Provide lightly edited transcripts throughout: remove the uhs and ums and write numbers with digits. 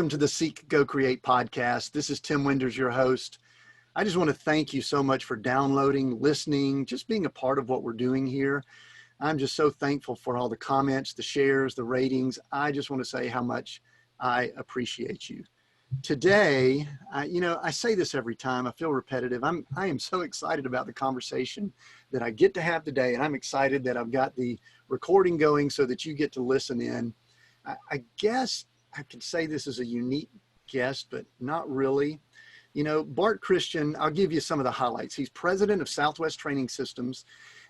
welcome to the Seek, Go, Create podcast. This is Tim Winders, your host. I just want to thank you so much for downloading, listening, just being a part of what we're doing here. I'm just so thankful for all the comments, the shares, the ratings. I just want to say how much I appreciate you. Today, I say this every time. I feel repetitive. I am so excited about the conversation that I get to have today, and I'm excited that I've got the recording going so that you get to listen in. I guess I could say this is a unique guest, but not really. Bart Christian, I'll give you some of the highlights. He's president of Southwest Training Systems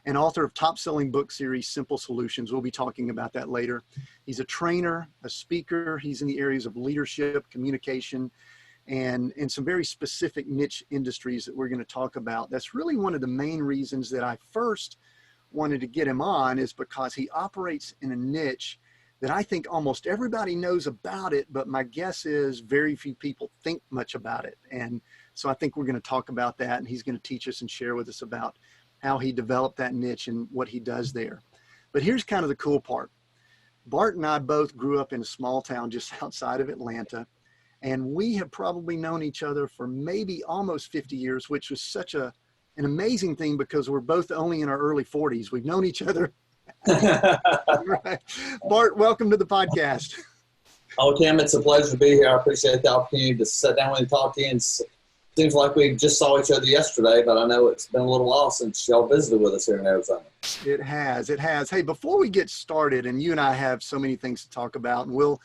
and author of top-selling book series, Simple Solutions. We'll be talking about that later. He's a trainer, a speaker. He's in the areas of leadership, communication, and some very specific niche industries that we're going to talk about. That's really one of the main reasons that I first wanted to get him on, is because he operates in a niche that I think almost everybody knows about it, but my guess is very few people think much about it. And so I think we're going to talk about that, and he's going to teach us and share with us about how he developed that niche and what he does there. But here's kind of the cool part. Bart and I both grew up in a small town just outside of Atlanta, and we have probably known each other for maybe almost 50 years, which was such an amazing thing because we're both only in our early 40s. We've known each other. Right. Bart, welcome to the podcast. Oh, Tim, it's a pleasure to be here. I appreciate the opportunity to sit down and talk to you. And seems like we just saw each other yesterday, but I know it's been a little while since y'all visited with us here in Arizona. It has. Hey, before we get started, and you and I have so many things to talk about, and we'll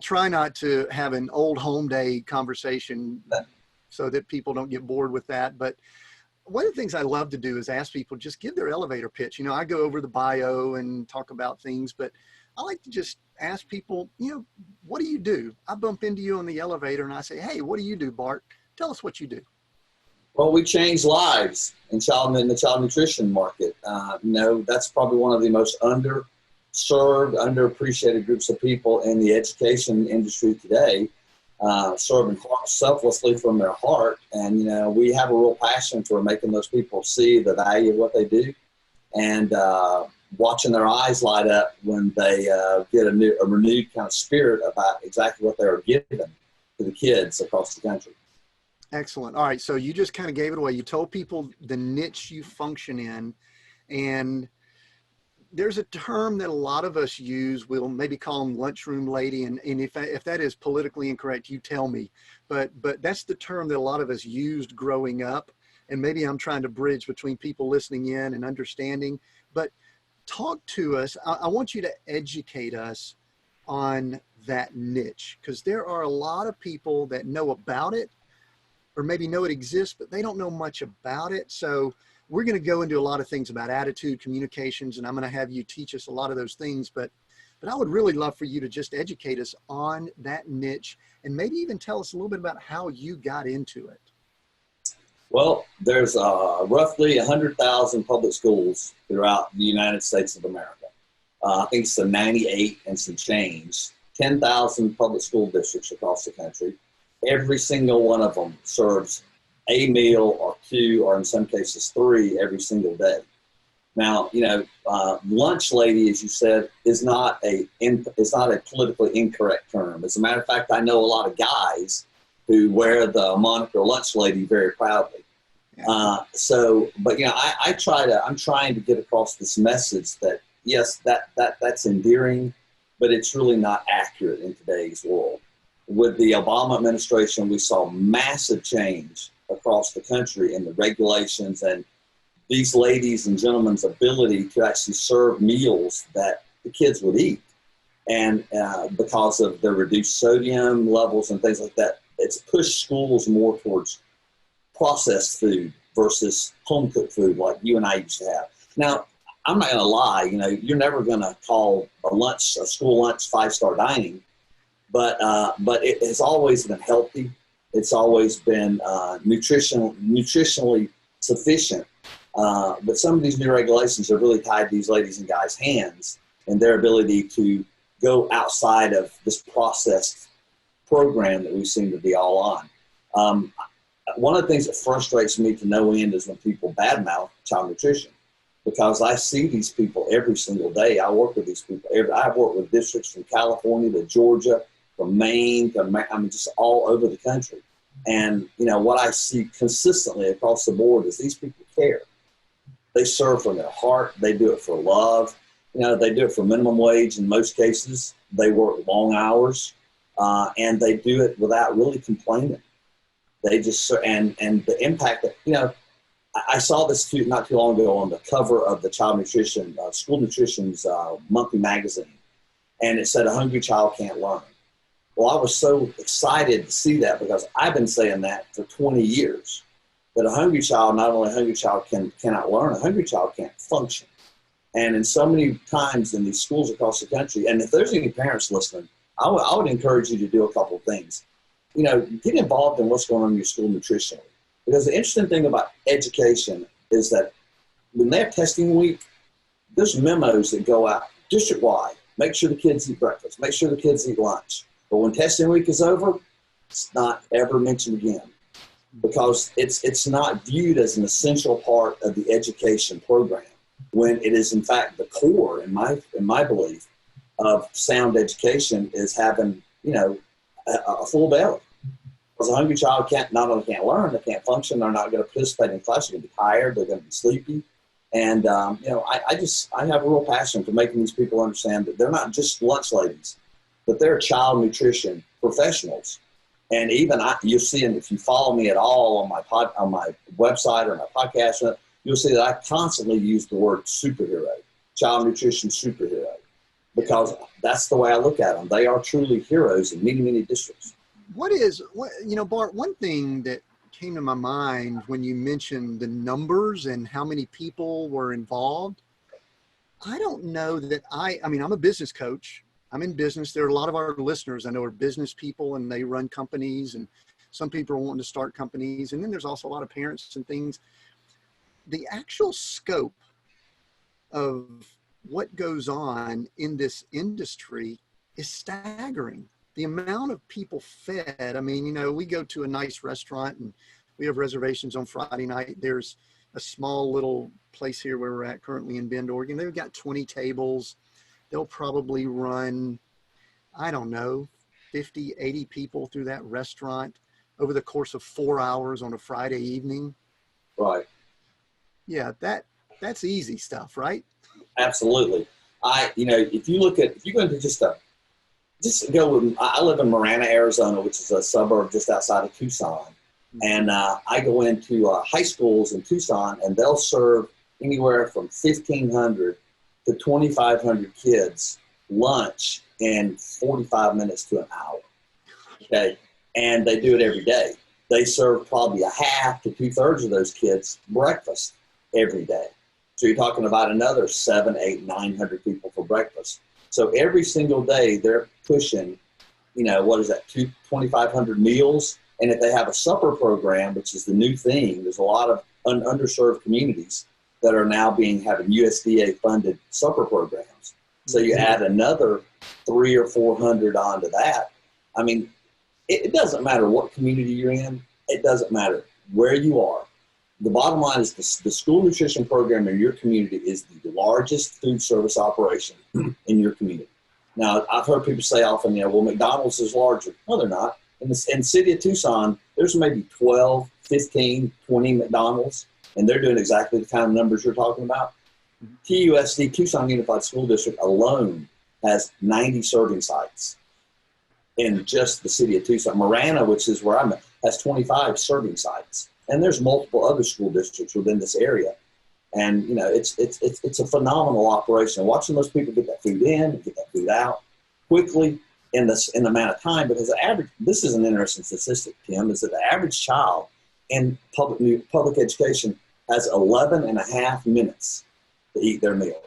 try not to have an old home day conversation so that people don't get bored with that. But one of the things I love to do is ask people, just give their elevator pitch. I go over the bio and talk about things, but I like to just ask people, what do you do? I bump into you on the elevator and I say, hey, what do you do, Bart? Tell us what you do. Well, we change lives in the child nutrition market. That's probably one of the most underserved, underappreciated groups of people in the education industry today. Serving selflessly from their heart. And, we have a real passion for making those people see the value of what they do and watching their eyes light up when they get a renewed kind of spirit about exactly what they are giving to the kids across the country. Excellent. All right. So you just kind of gave it away. You told people the niche you function in, and there's a term that a lot of us use. We'll maybe call them lunchroom lady. And if that is politically incorrect, you tell me, but that's the term that a lot of us used growing up. And maybe I'm trying to bridge between people listening in and understanding, but talk to us. I want you to educate us on that niche, because there are a lot of people that know about it or maybe know it exists, but they don't know much about it. So we're going to go into a lot of things about attitude, communications, and I'm going to have you teach us a lot of those things. But I would really love for you to just educate us on that niche and maybe even tell us a little bit about how you got into it. Well, there's roughly 100,000 public schools throughout the United States of America. I think it's 98 and some change. 10,000 public school districts across the country. Every single one of them serves a meal or two, or in some cases three, every single day. Now, lunch lady, as you said, is not a politically incorrect term. As a matter of fact, I know a lot of guys who wear the moniker lunch lady very proudly. I'm trying to get across this message that yes, that's endearing, but it's really not accurate in today's world. With the Obama administration, we saw massive change across the country in the regulations and these ladies and gentlemen's ability to actually serve meals that the kids would eat. And because of the reduced sodium levels and things like that, it's pushed schools more towards processed food versus home cooked food like you and I used to have. Now, I'm not going to lie, you're never going to call a school lunch 5-star dining, but it has always been healthy. It's always been nutritionally sufficient. But some of these new regulations have really tied these ladies and guys' hands and their ability to go outside of this processed program that we seem to be all on. One of the things that frustrates me to no end is when people badmouth child nutrition, because I see these people every single day. I work with these people. I've worked with districts from California to Georgia from Maine to, just all over the country. And, what I see consistently across the board is these people care. They serve from their heart. They do it for love. They do it for minimum wage in most cases. They work long hours, and they do it without really complaining. They just, and the impact that, I saw this not too long ago on the cover of the Child Nutrition, School Nutrition's monthly magazine, and it said, "A hungry child can't learn." Well, I was so excited to see that because I've been saying that for 20 years, that a hungry child, not only a hungry child cannot learn, a hungry child can't function. And in so many times in these schools across the country, and if there's any parents listening, I would encourage you to do a couple of things. Get involved in what's going on in your school nutritionally. Because the interesting thing about education is that when they have testing week, there's memos that go out district-wide. Make sure the kids eat breakfast. Make sure the kids eat lunch. But when testing week is over, it's not ever mentioned again because it's not viewed as an essential part of the education program when it is, in fact, the core, in my belief, of sound education is having, a full belly. Because a hungry child not only can't learn, they can't function, they're not going to participate in class, they're going to be tired, they're going to be sleepy. And, I have a real passion for making these people understand that they're not just lunch ladies, but they're child nutrition professionals. And even you'll see, and if you follow me at all on my website or my podcast, you'll see that I constantly use the word superhero, child nutrition superhero, because that's the way I look at them. They are truly heroes in many, many districts. Bart, one thing that came to my mind when you mentioned the numbers and how many people were involved, I don't know that I'm a business coach. I'm in business. There are a lot of our listeners I know are business people and they run companies, and some people are wanting to start companies. And then there's also a lot of parents and things. The actual scope of what goes on in this industry is staggering. The amount of people fed. We go to a nice restaurant and we have reservations on Friday night. There's a small little place here where we're at currently in Bend, Oregon. They've got 20 tables. They'll probably run, 50, 80 people through that restaurant over the course of 4 hours on a Friday evening. Right. Yeah, that's easy stuff, right? Absolutely. If you go into I live in Marana, Arizona, which is a suburb just outside of Tucson. And I go into high schools in Tucson, and they'll serve anywhere from 1,500 to 2,500 kids lunch in 45 minutes to an hour. Okay. And they do it every day. They serve probably a half to 2/3 of those kids breakfast every day. So you're talking about another 700, 800, 900 people for breakfast. So every single day they're pushing, 2,500 meals. And if they have a supper program, which is the new thing, there's a lot of underserved communities that are now having USDA funded supper programs. So you add another 300 or 400 onto that. It doesn't matter what community you're in. It doesn't matter where you are. The bottom line is the school nutrition program in your community is the largest food service operation in your community. Now, I've heard people say often, McDonald's is larger. No, they're not. In the city of Tucson, there's maybe 12, 15, 20 McDonald's, and they're doing exactly the kind of numbers you're talking about. TUSD, Tucson Unified School District alone has 90 serving sites in just the city of Tucson. Marana, which is where I'm at, has 25 serving sites. And there's multiple other school districts within this area. And, it's a phenomenal operation. Watching those people get that food in, get that food out quickly in the amount of time, because this is an interesting statistic, Tim, is that the average child in public education has 11 and a half minutes to eat their meal.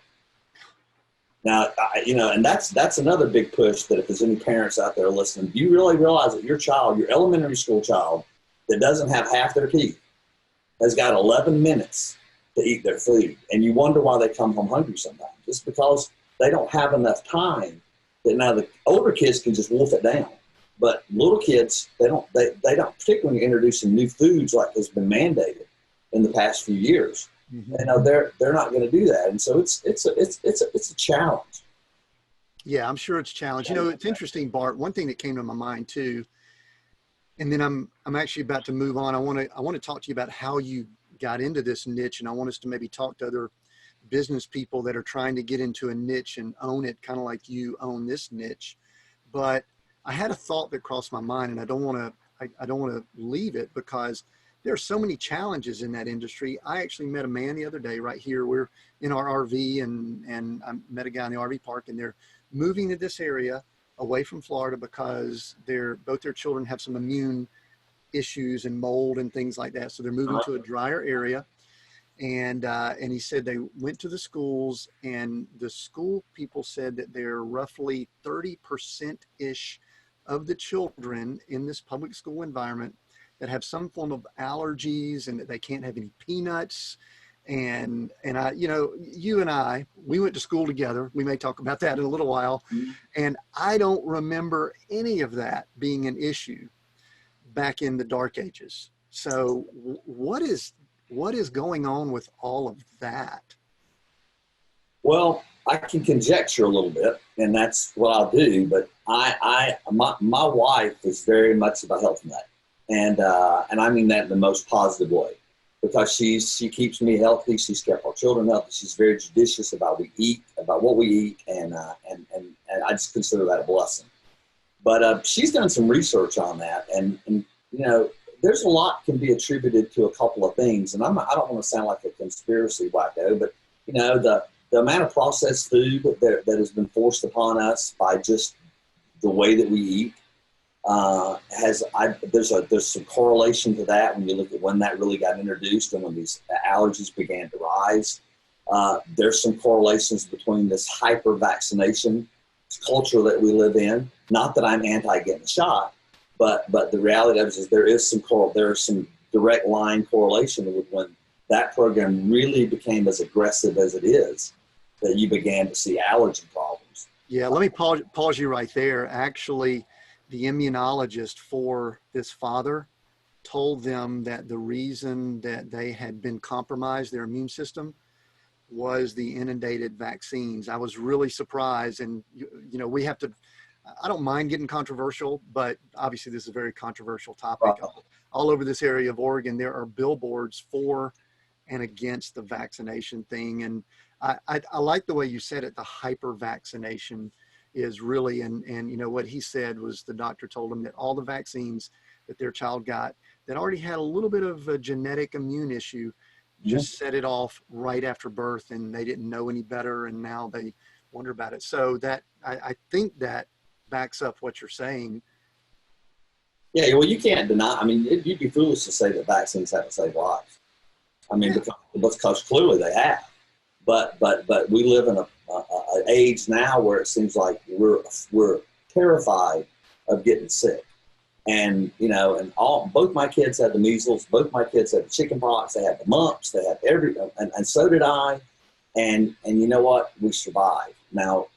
Now, and that's another big push that if there's any parents out there listening, do you really realize that your child, your elementary school child that doesn't have half their teeth has got 11 minutes to eat their food? And you wonder why they come home hungry sometimes. It's because they don't have enough time. That now the older kids can just wolf it down. But little kids, they don't, particularly when you're introducing new foods like has been mandated in the past few years. Mm-hmm. They're not going to do that. And so it's a challenge. Yeah, I'm sure it's challenged. You know, it's interesting, Bart. One thing that came to my mind too, and then I'm actually about to move on. I want to talk to you about how you got into this niche, and I want us to maybe talk to other business people that are trying to get into a niche and own it, kind of like you own this niche. But I had a thought that crossed my mind, and I don't want to leave it because there are so many challenges in that industry. I actually met a man the other day right here. We're in our RV, and I met a guy in the RV park, and they're moving to this area away from Florida because both their children have some immune issues and mold and things like that. So they're moving to a drier area. And he said they went to the schools, and the school people said that there are roughly 30% ish of the children in this public school environment that have some form of allergies, and that they can't have any peanuts. And I, you know, you and I, we went to school together. We may talk about that in a little while. And I don't remember any of that being an issue back in the dark ages. So what is going on with all of that? Well, I can conjecture a little bit, and that's what I'll do. But my wife is very much of a health nut, and I mean that in the most positive way, because she keeps me healthy. She's kept our children healthy. She's very judicious about what we eat, and I just consider that a blessing. But she's done some research on that, and you know, there's a lot can be attributed to a couple of things. And I don't want to sound like a conspiracy wacko, but you know, the amount of processed food that has been forced upon us by just the way that we eat there's some correlation to that when you look at when that really got introduced and when these allergies began to rise. There's some correlations between this hyper vaccination culture that we live in. Not that I'm anti getting a shot, but the reality of it is there is some direct line correlation with when that program really became as aggressive as it is, that you began to see allergy problems. Yeah, let me pause you right there. Actually, the immunologist for this father told them that the reason that they had been compromised, their immune system, was the inundated vaccines. I was really surprised. And, you know, I don't mind getting controversial, but obviously this is a very controversial topic. All over this area of Oregon, there are billboards for and against the vaccination thing. And I like the way you said it, the hyper vaccination is really, and you know, what he said was the doctor told him that all the vaccines that their child got that already had a little bit of a genetic immune issue just set it off right after birth, and they didn't know any better, and now they wonder about it. So that I think that backs up what you're saying. Yeah, well, you can't deny. I mean, you'd be foolish to say that vaccines haven't saved lives. I mean, because clearly they have. But we live in an age now where it seems like we're terrified of getting sick. And, you know, both my kids had the measles, both my kids had the chicken pox, they had the mumps, they had and so did I. And you know what? We survived. Now,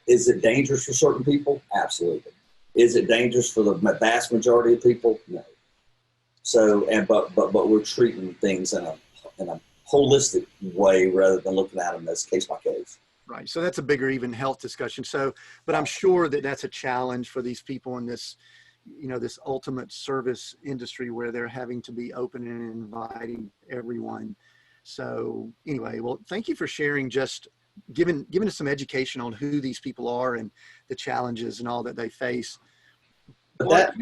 is it dangerous for certain people? Absolutely. Is it dangerous for the vast majority of people? No. So, but we're treating things in a holistic way rather than looking at them as case by case. Right. So that's a bigger even health discussion. So, but I'm sure that that's a challenge for these people in this, you know, this ultimate service industry where they're having to be open and inviting everyone. So anyway, well, thank you for sharing, just giving us some education on who these people are and the challenges and all that they face. But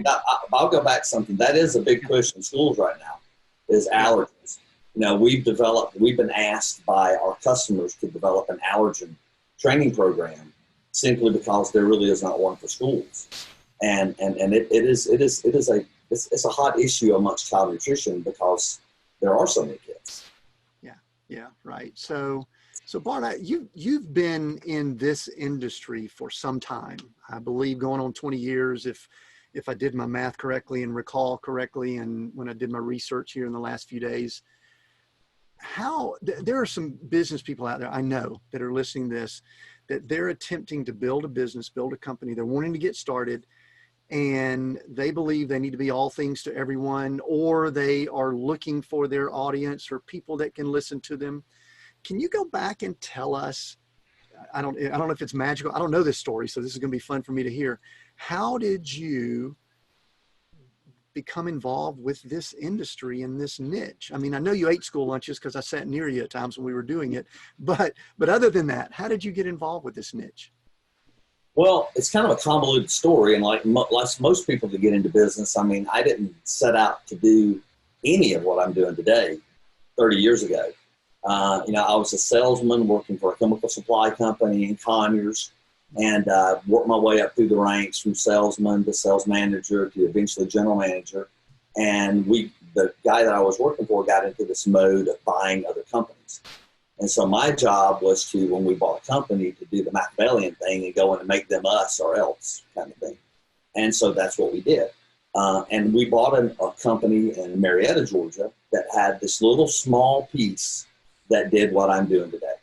I'll go back to something. That is a big push in schools right now, is allergens. You know, we've been asked by our customers to develop an allergen training program simply because there really is not one for schools. And it's a hot issue amongst child nutrition because there are so many kids. Yeah, right. So Bart, you've been in this industry for some time. I believe going on 20 years, if I did my math correctly and recall correctly, and when I did my research here in the last few days. There are some business people out there I know that are listening to this, that they're attempting to build a business, build a company. They're wanting to get started, and they believe they need to be all things to everyone, or they are looking for their audience or people that can listen to them. Can you go back and tell us, I don't know if it's magical. I don't know this story, so this is going to be fun for me to hear. How did you become involved with this industry and this niche? I mean, I know you ate school lunches because I sat near you at times when we were doing it, but other than that, how did you get involved with this niche? Well, it's kind of a convoluted story, and like most people that get into business, I mean, I didn't set out to do any of what I'm doing today 30 years ago. I was a salesman working for a chemical supply company in Conyers, and worked my way up through the ranks from salesman to sales manager to eventually general manager. And the guy that I was working for got into this mode of buying other companies. And so my job was to, when we bought a company, to do the Machiavellian thing and go in and make them us or else kind of thing. And so that's what we did. And we bought a company in Marietta, Georgia, that had this little small piece that did what I'm doing today.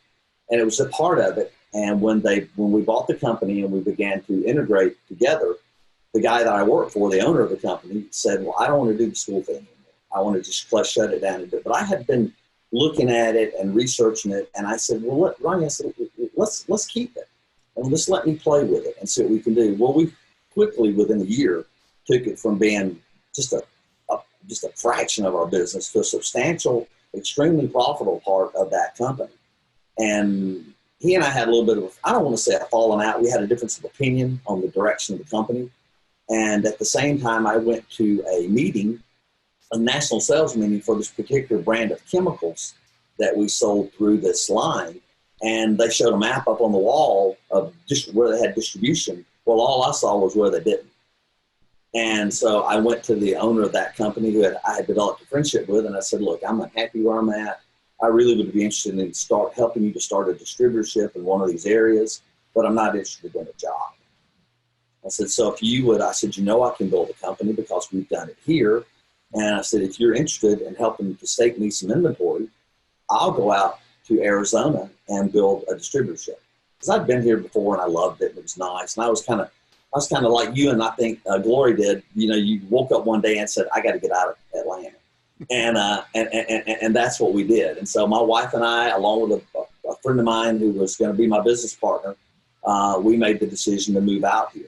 And it was a part of it. And when we bought the company and we began to integrate together, the guy that I worked for, the owner of the company, said, well, I don't want to do the school thing anymore. I want to just shut it down and do it. But I had been looking at it and researching it. And I said, well, Ronnie, I said, let's keep it. And just let me play with it and see what we can do. Well, we quickly, within a year, took it from being just a fraction of our business to a substantial, extremely profitable part of that company. And he and I had a little bit of, I don't want to say a falling out. We had a difference of opinion on the direction of the company. And at the same time, I went to a meeting, a national sales meeting for this particular brand of chemicals that we sold through this line. And they showed a map up on the wall of just where they had distribution. Well, all I saw was where they didn't. And so I went to the owner of that company who I had developed a friendship with, and I said, look, I'm unhappy where I'm at. I really would be interested in helping you to start a distributorship in one of these areas, but I'm not interested in a job. I said, so if you would, I said, I can build a company because we've done it here. And I said, if you're interested in helping to stake me some inventory, I'll go out to Arizona and build a distributorship. Because I'd been here before and I loved it. It was nice. And I was kind of like you, and I think Glory did. You woke up one day and said, I got to get out of Atlanta. And that's what we did. And so my wife and I, along with a friend of mine who was going to be my business partner, we made the decision to move out here.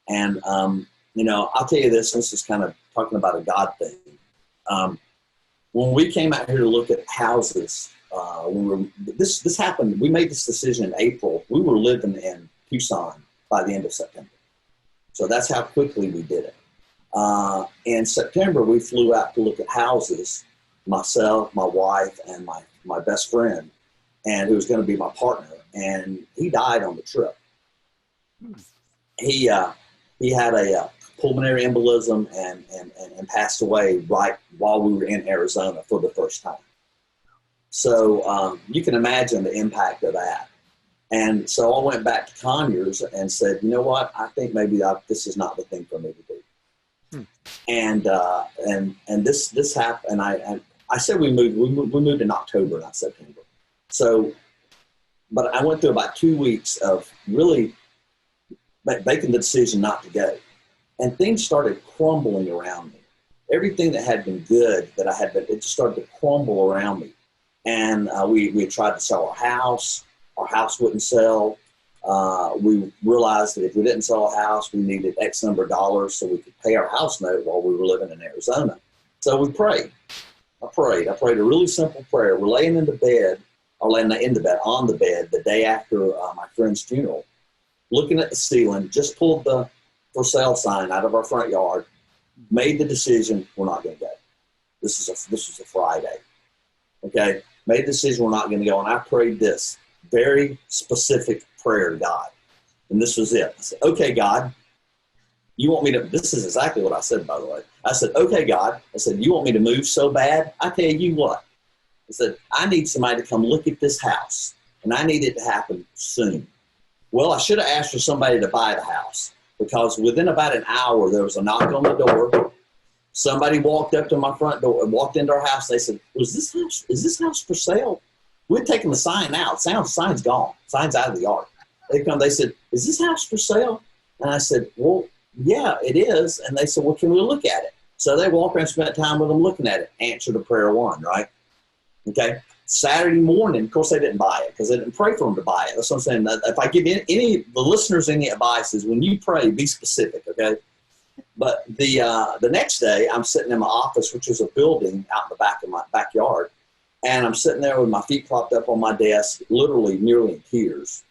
And, I'll tell you this is kind of talking about a God thing. When we came out here to look at houses, this happened, we made this decision in April. We were living in Tucson by the end of September. So that's how quickly we did it. In September, we flew out to look at houses, myself, my wife, and my best friend, and who was going to be my partner. And he died on the trip. He had a pulmonary embolism and passed away right while we were in Arizona for the first time. So you can imagine the impact of that. And so I went back to Conyers and said, you know what? I think maybe this is not the thing for me to do. And this happened. And I said we moved in October, not September. So, but I went through about 2 weeks of really making the decision not to go. And things started crumbling around me. Everything that had been good that I had been, it just started to crumble around me. And we had tried to sell our house. Our house wouldn't sell. We realized that if we didn't sell a house, we needed X number of dollars so we could pay our house note while we were living in Arizona. So we prayed. I prayed a really simple prayer. We're laying on the bed the day after my friend's funeral, looking at the ceiling, just pulled the for sale sign out of our front yard, made the decision we're not going to go. This was a Friday. Okay, made the decision we're not going to go, and I prayed this very specific prayer to God, and this was it. I said, okay, God, you want me to, this is exactly what I said, by the way. I said, okay, God, I said, you want me to move so bad? I tell you what, I said, I need somebody to come look at this house, and I need it to happen soon. Well, I should have asked for somebody to buy the house, because within about an hour, there was a knock on the door. Somebody walked up to my front door and walked into our house. They said, is this house for sale? We're taking the sign out. Sign's gone. Sign's out of the yard. They said, is this house for sale? And I said, well, yeah, it is. And they said, well, can we look at it? So they walked around and spent time with them looking at it. Answer to prayer one, right? Okay. Saturday morning, of course, they didn't buy it because they didn't pray for them to buy it. That's what I'm saying. If I give any the listeners any advice is when you pray, be specific, okay? But the next day, I'm sitting in my office, which is a building out in the back of my backyard, and I'm sitting there with my feet propped up on my desk, literally nearly in tears,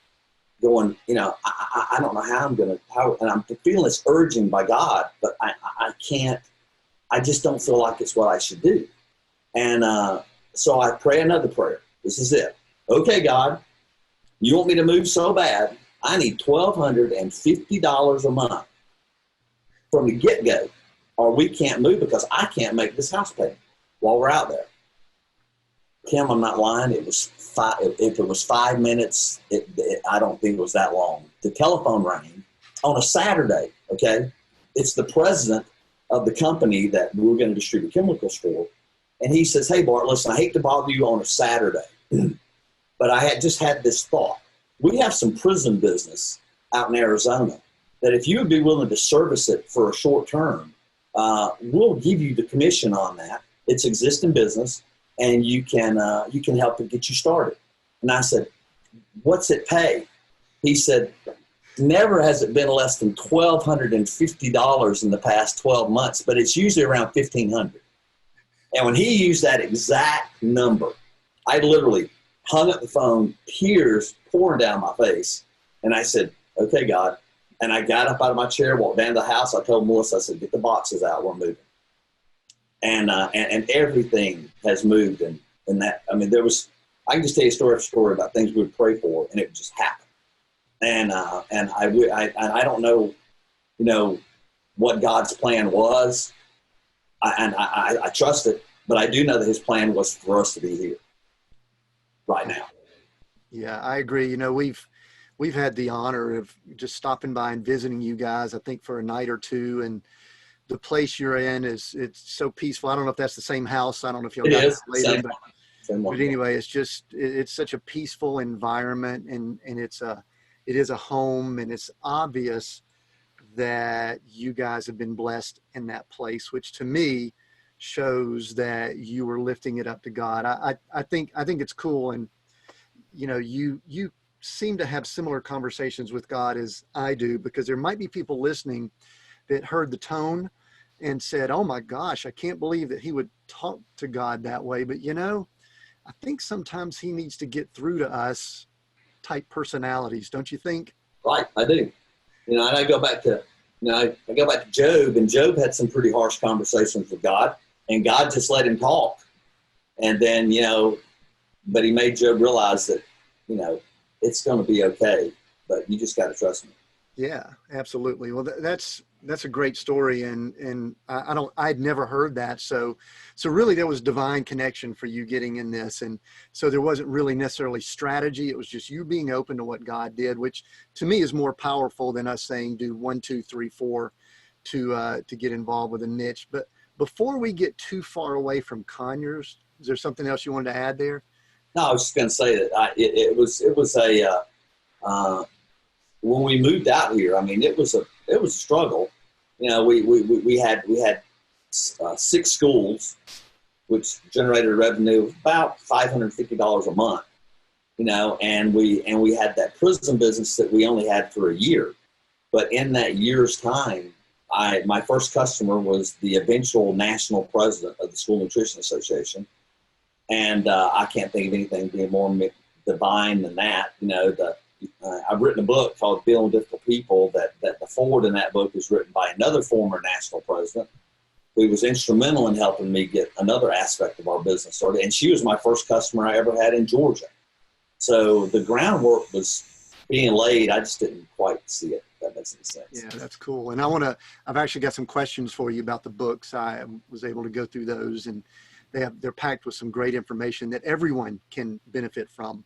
going, I don't know how I'm going to, and I'm feeling this urging by God, but I can't, I just don't feel like it's what I should do. And so I pray another prayer. This is it. Okay, God, you want me to move so bad, I need $1,250 a month from the get-go, or we can't move because I can't make this house payment while we're out there. Kim, I'm not lying. It was if it was 5 minutes, I don't think it was that long. The telephone rang on a Saturday, okay? It's the president of the company that we were going to distribute chemicals for. And he says, hey, Bart, listen, I hate to bother you on a Saturday, but I had just had this thought. We have some prison business out in Arizona that if you would be willing to service it for a short term, we'll give you the commission on that. It's existing business, and you can help it get you started. And I said, what's it pay? He said, never has it been less than $1,250 in the past 12 months, but it's usually around $1,500. And when he used that exact number, I literally hung up the phone, tears pouring down my face. And I said, okay, God. And I got up out of my chair, walked down to the house. I told Melissa, I said, get the boxes out. We're moving. And everything has moved. And that, I mean, I can just tell you story after story about things we would pray for, and it would just happen. And I don't know, what God's plan was. I trust it, but I do know that his plan was for us to be here right now. Yeah, I agree. We've had the honor of just stopping by and visiting you guys, I think for a night or two. And the place you're in it's so peaceful. I don't know if that's the same house. I don't know if you'll get it later, but anyway, it's such a peaceful environment, and it is a home, and it's obvious that you guys have been blessed in that place, which to me shows that you were lifting it up to God. I think it's cool. And, you seem to have similar conversations with God as I do, because there might be people listening that heard the tone and said, oh my gosh, I can't believe that he would talk to God that way. But, I think sometimes he needs to get through to us type personalities. Don't you think? Right. I do. And I go back to, Job, and Job had some pretty harsh conversations with God, and God just let him talk. And then, but he made Job realize that, it's going to be okay, but you just got to trust me. Yeah, absolutely. Well, that's a great story. And I'd never heard that. So really there was divine connection for you getting in this. And so there wasn't really necessarily strategy. It was just you being open to what God did, which to me is more powerful than us saying do 1, 2, 3, 4 to get involved with a niche. But before we get too far away from Conyers, is there something else you wanted to add there? No, I was just going to say that it was when we moved out here, I mean, it was a struggle. We had 6 schools, which generated a revenue of about $550 a month. And we had that prison business that we only had for a year. But in that year's time, my first customer was the eventual national president of the School Nutrition Association. And I can't think of anything being more divine than that. I've written a book called Dealing with Difficult People that the foreword in that book is written by another former national president who was instrumental in helping me get another aspect of our business started. And she was my first customer I ever had in Georgia. So the groundwork was being laid. I just didn't quite see it. If that makes any sense. Yeah, that's cool. And I've actually got some questions for you about the books. I was able to go through those, and they're packed with some great information that everyone can benefit from.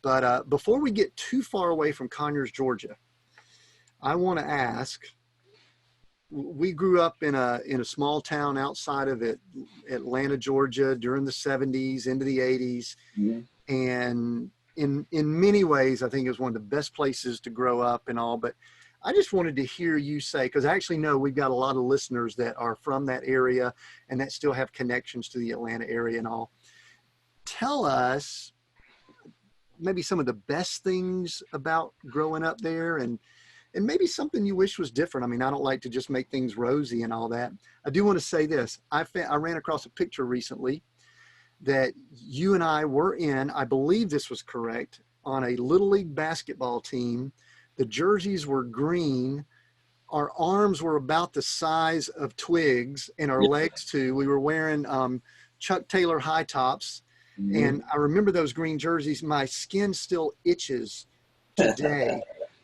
But before we get too far away from Conyers, Georgia, I want to ask, we grew up in a small town outside of Atlanta, Georgia during the 70s into the 80s. Mm-hmm. And in many ways, I think it was one of the best places to grow up and all. But I just wanted to hear you say, because I actually know we've got a lot of listeners that are from that area and that still have connections to the Atlanta area and all. tell us maybe some of the best things about growing up there, and maybe something you wish was different. I mean, I don't like to just make things rosy and all that. I do want to say this. I ran across a picture recently that you and I were in, I believe this was correct, on a Little League basketball team. The jerseys were green. Our arms were about the size of twigs, and our legs too. We were wearing Chuck Taylor high tops. And I remember those green jerseys. My skin still itches today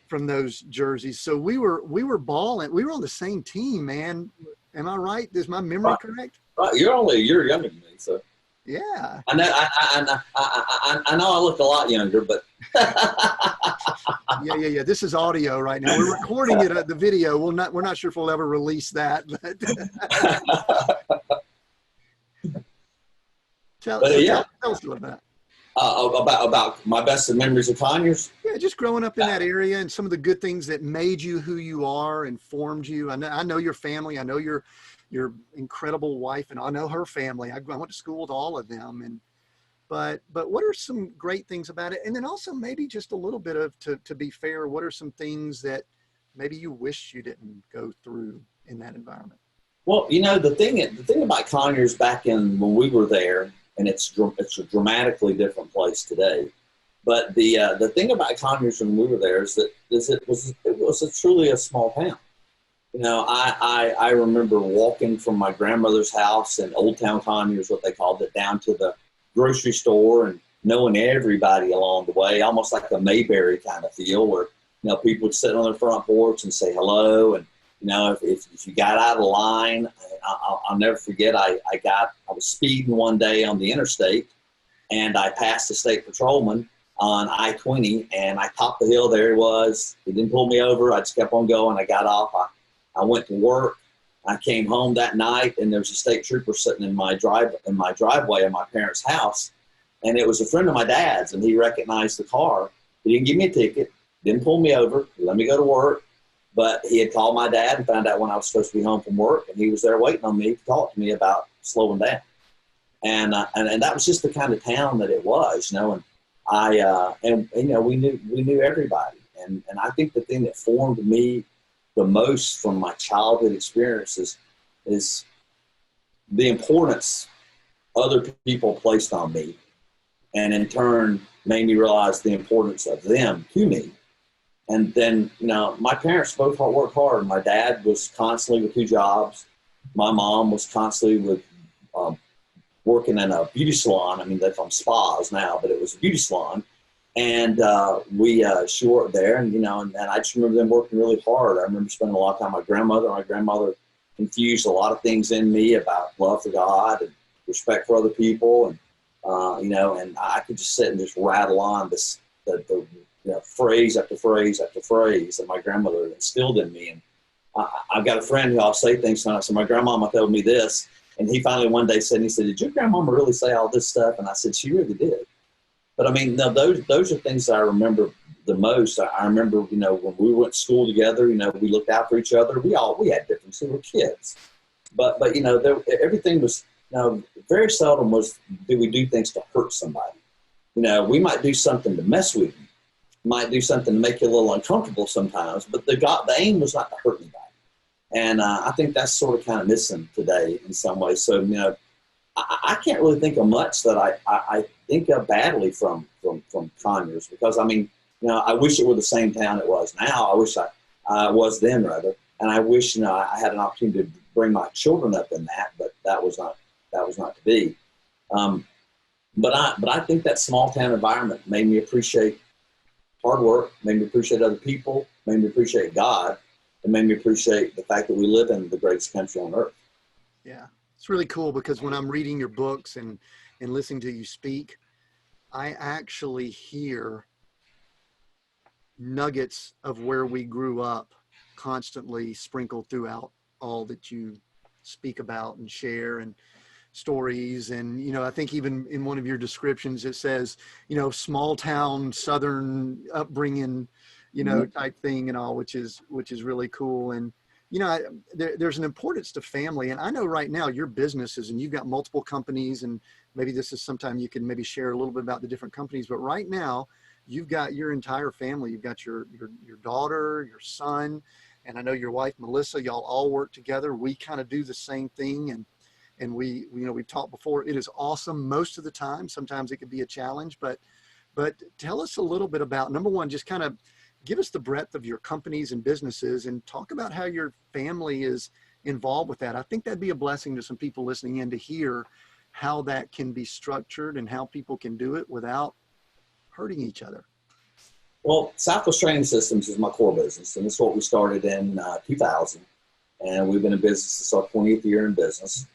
from those jerseys. So we were balling. We were on the same team, man. Am I right? Is my memory correct? Right. You're only a year younger than me, so. Yeah. I know. I know. I look a lot younger, but. Yeah. This is audio right now. We're recording it at the video. We're not sure if we'll ever release that. But tell us a little about. About my best memories of Conyers. Yeah, just growing up in that area and some of the good things that made you who you are and formed you. I know your family. I know your incredible wife, and I know her family. I went to school with all of them. But what are some great things about it? And then also maybe just a little bit of, to be fair, what are some things that maybe you wish you didn't go through in that environment? Well, the thing about Conyers back in when we were there, and it's a dramatically different place today. But the thing about Conyers when we were there is it was truly a small town. I remember walking from my grandmother's house in Old Town Conyers, what they called it, down to the grocery store and knowing everybody along the way, almost like a Mayberry kind of feel where, people would sit on their front porch and say hello. And, if you got out of line, I'll never forget, I was speeding one day on the interstate, and I passed a state patrolman on I-20, and I topped the hill. There he was. He didn't pull me over. I just kept on going. I got off. I went to work. I came home that night, and there was a state trooper sitting in my driveway of my parents' house, and it was a friend of my dad's, and he recognized the car. He didn't give me a ticket, didn't pull me over, let me go to work, but he had called my dad and found out when I was supposed to be home from work, and he was there waiting on me to talk to me about slowing down. And that was just the kind of town that it was, and we knew everybody, and I think the thing that formed me the most from my childhood experiences is the importance other people placed on me, and in turn made me realize the importance of them to me. And then, my parents both worked hard. My dad was constantly with 2 jobs. My mom was constantly with working in a beauty salon. I mean, they're from spas now, but it was a beauty salon. And she worked there, and I just remember them working really hard. I remember spending a lot of time with my grandmother. My grandmother infused a lot of things in me about love for God and respect for other people, and and I could just sit and just rattle on the phrase after phrase after phrase that my grandmother instilled in me. And I've got a friend who I'll say things to. So my grandmama told me this, and he finally one day said, "Did your grandmama really say all this stuff?" And I said, "She really did." But I mean, no, those are things that I remember the most. I remember, when we went to school together, we looked out for each other. We had differences. We were kids, but everything was, very seldom did we do things to hurt somebody. We might do something to mess with you, might do something to make you a little uncomfortable sometimes, but the aim was not to hurt anybody. And I think that's sort of kind of missing today in some ways. So, I can't really think of much that I think of badly from Conyers, because I mean, I wish it were the same town it was now. I wish I was then, rather, and I wish I had an opportunity to bring my children up in that, but that was not to be. But I think that small town environment made me appreciate hard work, made me appreciate other people, made me appreciate God, and made me appreciate the fact that we live in the greatest country on earth. Yeah. It's really cool, because when I'm reading your books and listening to you speak, I actually hear nuggets of where we grew up constantly sprinkled throughout all that you speak about and share, and stories. And, I think even in one of your descriptions, it says, small town, Southern upbringing, type thing and all, which is really cool. And there's an importance to family. And I know right now your businesses, and you've got multiple companies, and maybe this is sometime you can maybe share a little bit about the different companies, but right now you've got your entire family. You've got your daughter, your son, and I know your wife, Melissa, y'all all work together. We kind of do the same thing. And we've talked before, it is awesome most of the time. Sometimes it could be a challenge, but tell us a little bit about, number one, just kind of give us the breadth of your companies and businesses and talk about how your family is involved with that. I think that'd be a blessing to some people listening in to hear how that can be structured and how people can do it without hurting each other. Well, Southwest Training Systems is my core business, and it's what we started in 2000, and we've been in business. It's our 20th year in business.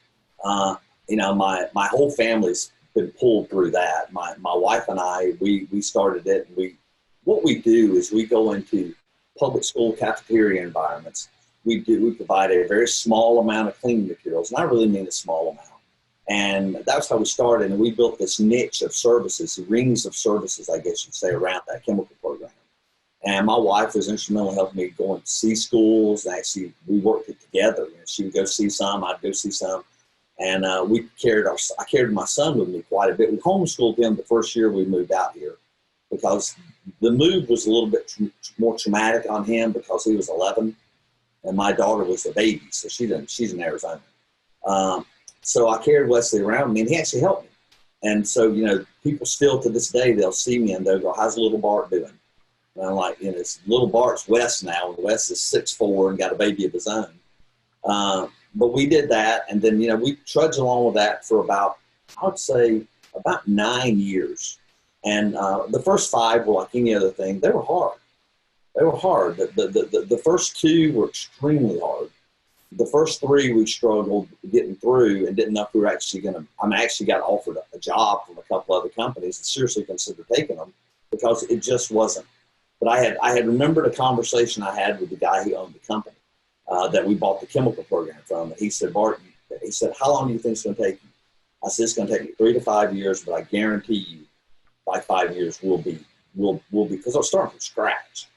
My whole family's been pulled through that. My wife and I, we started it, and what we do is we go into public school cafeteria environments. We provide a very small amount of cleaning materials, and I really mean a small amount. And that's how we started, and we built this niche of services, rings of services, I guess you'd say, around that chemical program. And my wife was instrumental in helping me go and see schools. And actually, we worked it together. She would go see some, I'd go see some. And I carried my son with me quite a bit. We homeschooled him the first year we moved out here because the move was a little bit more traumatic on him because he was 11 and my daughter was a baby, so she's in Arizona. So I carried Wesley around with me, and he actually helped me. And so, people still to this day, they'll see me and they'll go, "How's little Bart doing?" And I'm like, it's little Bart's Wes now, and Wes is 6'4" and got a baby of his own. But we did that, and then, we trudged along with that for about 9 years. And the first 5 were like any other thing. They were hard. The first 2 were extremely hard. The first 3 we struggled getting through and didn't know if we were actually I actually got offered a job from a couple other companies and seriously considered taking them because it just wasn't. But I had remembered a conversation I had with the guy who owned the company that we bought the chemical program from. And he said, "Bart," he said, "how long do you think it's going to take you?" I said, "It's going to take me 3 to 5 years, but I guarantee you by 5 years we'll be, because I was starting from scratch."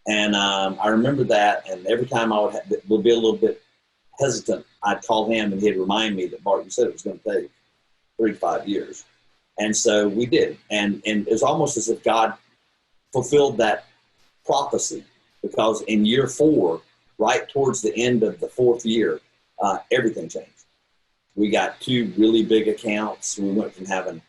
And I remember that, and every time I would be a little bit hesitant, I'd call him and he'd remind me that, "Bart, you said it was going to take 3 to 5 years." And so we did. And it was almost as if God fulfilled that prophecy, because in year 4, right towards the end of the 4th year, everything changed. We got 2 really big accounts. We went from having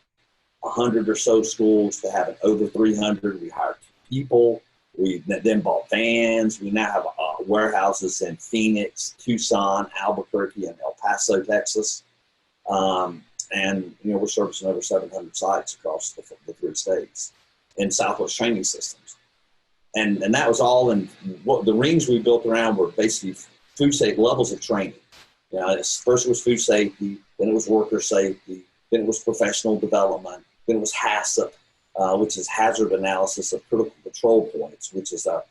100 or so schools to having over 300. We hired people. We then bought vans. We now have warehouses in Phoenix, Tucson, Albuquerque, and El Paso, Texas. And we're servicing over 700 sites across the 3 states in Southwest Training Systems. And that was all in what the rings we built around were basically food safety levels of training. First it was food safety, then it was worker safety, then it was professional development, then it was HACCP, which is hazard analysis of critical control points, which is a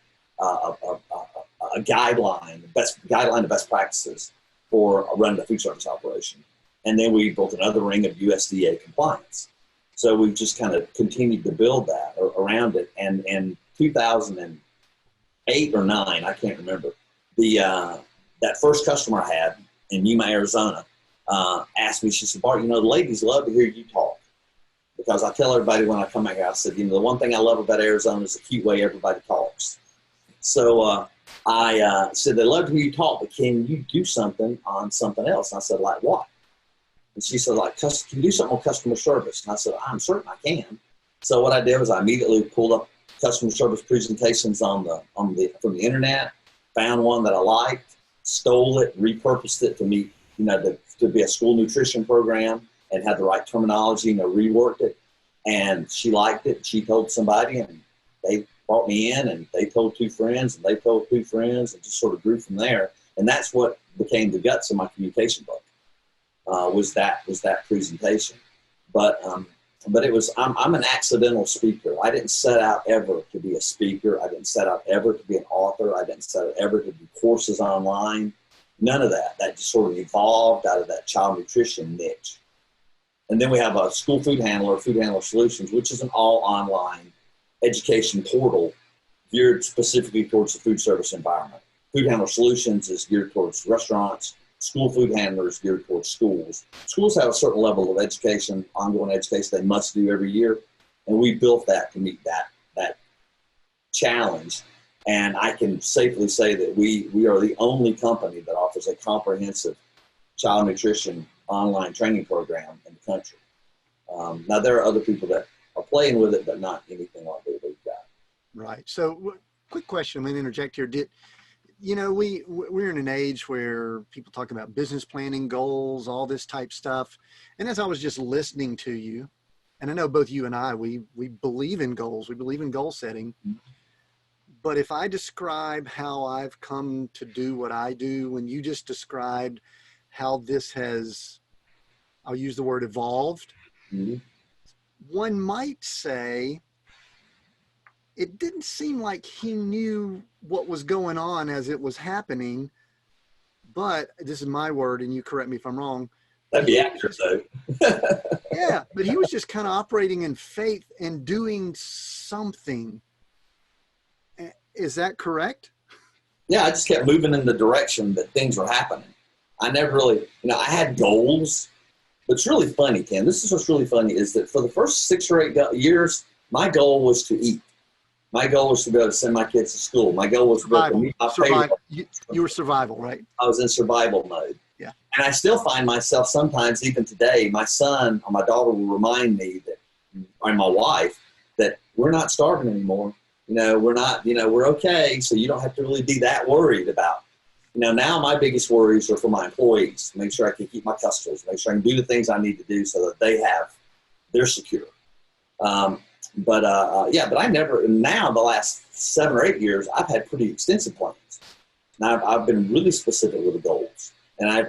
guideline of best practices for running a food service operation. And then we built another ring of USDA compliance. So we've just kind of continued to build that around it. And in 2008 or 9, I can't remember, that first customer I had in Yuma, Arizona, asked me, she said, "Bart, the ladies love to hear you talk." Because I tell everybody when I come back, I said, the one thing I love about Arizona is the cute way everybody talks. So I said, "They love to hear you talk, but can you do something on something else?" And I said, "Like what?" And she said, "Can you do something on customer service?" And I said, "I'm certain I can." So what I did was I immediately pulled up customer service presentations from the internet, found one that I liked, stole it, repurposed it to meet, to be a school nutrition program, and had the right terminology, reworked it. And she liked it. She told somebody, and they brought me in, and they told 2 friends, and they told 2 friends, and just sort of grew from there. And that's what became the guts of my communication book, was that presentation. But it was, I'm an accidental speaker. I didn't set out ever to be a speaker. I didn't set out ever to be an author. I didn't set out ever to do courses online. None of that. That just sort of evolved out of that child nutrition niche. And then we have a school food handler, Food Handler Solutions, which is an all online education portal geared specifically towards the food service environment, Food Handler Solutions is geared towards restaurants. School food handlers geared towards schools. Schools have a certain level of education, ongoing education they must do every year, and we built that to meet that challenge. And I can safely say that we are the only company that offers a comprehensive child nutrition online training program in the country. Now, there are other people that are playing with it, but not anything like what we've got. Right. So, quick question. I'm going to interject here. We're in an age where people talk about business planning, goals, all this type stuff. And as I was just listening to you, and I know both you and I, we believe in goals. We believe in goal setting. But if I describe how I've come to do what I do, when you just described how this has, I'll use the word evolved, one might say it didn't seem like he knew what was going on as it was happening. But this is my word, and you correct me if I'm wrong. That'd be accurate, though. Yeah, but he was just kind of operating in faith and doing something. Is that correct? Yeah, I just kept moving in the direction that things were happening. I never really, I had goals. What's really funny, Ken, this is what's really funny, is that for the first 6 or 8 years, my goal was to eat. My goal was to be able to send my kids to school. My goal was to be able to meet my payroll. You were survival, right? I was in survival mode. Yeah. And I still find myself sometimes, even today, my son or my daughter will remind me that, or my wife, that we're not starving anymore. We're not, we're okay. So you don't have to really be that worried about, now my biggest worries are for my employees, to make sure I can keep my customers, make sure I can do the things I need to do so that they're secure. But I never, now the last 7 or 8 years, I've had pretty extensive plans. Now I've been really specific with the goals. And I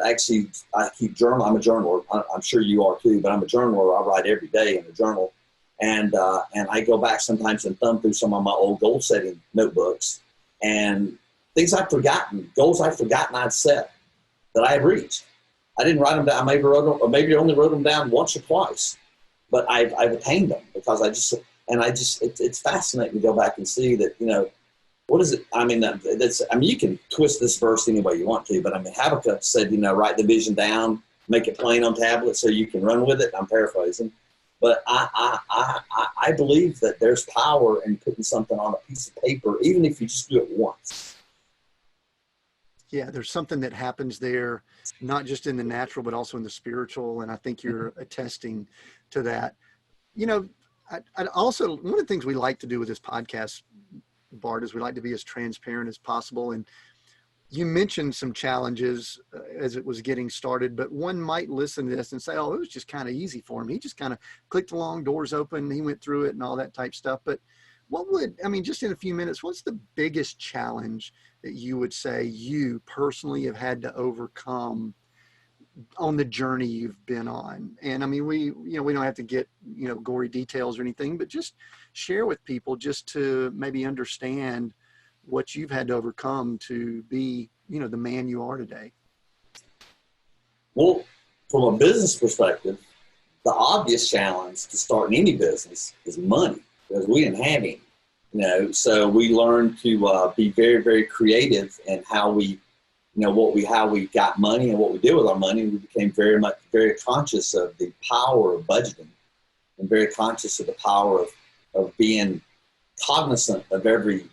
keep journal. I'm a journaler. I'm sure you are too, but I'm a journaler. I write every day in a journal. And I go back sometimes and thumb through some of my old goal setting notebooks and things I've forgotten, goals I've forgotten I'd set that I had reached. I didn't write them down. Maybe I only wrote them down once or twice, but I've attained them because it's fascinating to go back and see that, what is it? You can twist this verse any way you want to, but Habakkuk said, write the vision down, make it plain on tablets so you can run with it. I'm paraphrasing. But I believe that there's power in putting something on a piece of paper, even if you just do it once. Yeah, there's something that happens there, not just in the natural, but also in the spiritual. And I think you're attesting to that. I also, one of the things we like to do with this podcast, Bart, is we like to be as transparent as possible. And you mentioned some challenges as it was getting started, but one might listen to this and say, oh, it was just kind of easy for him. He just kind of clicked along, doors open, he went through it and all that type stuff. But just in a few minutes, what's the biggest challenge that you would say you personally have had to overcome on the journey you've been on? And we don't have to get, gory details or anything, but just share with people just to maybe understand what you've had to overcome to be, the man you are today. Well, from a business perspective, the obvious challenge to starting any business is money, because we didn't have any, so we learned to be very, very creative in how we, how we got money and what we did with our money. We became very conscious of the power of budgeting and very conscious of the power of being cognizant of every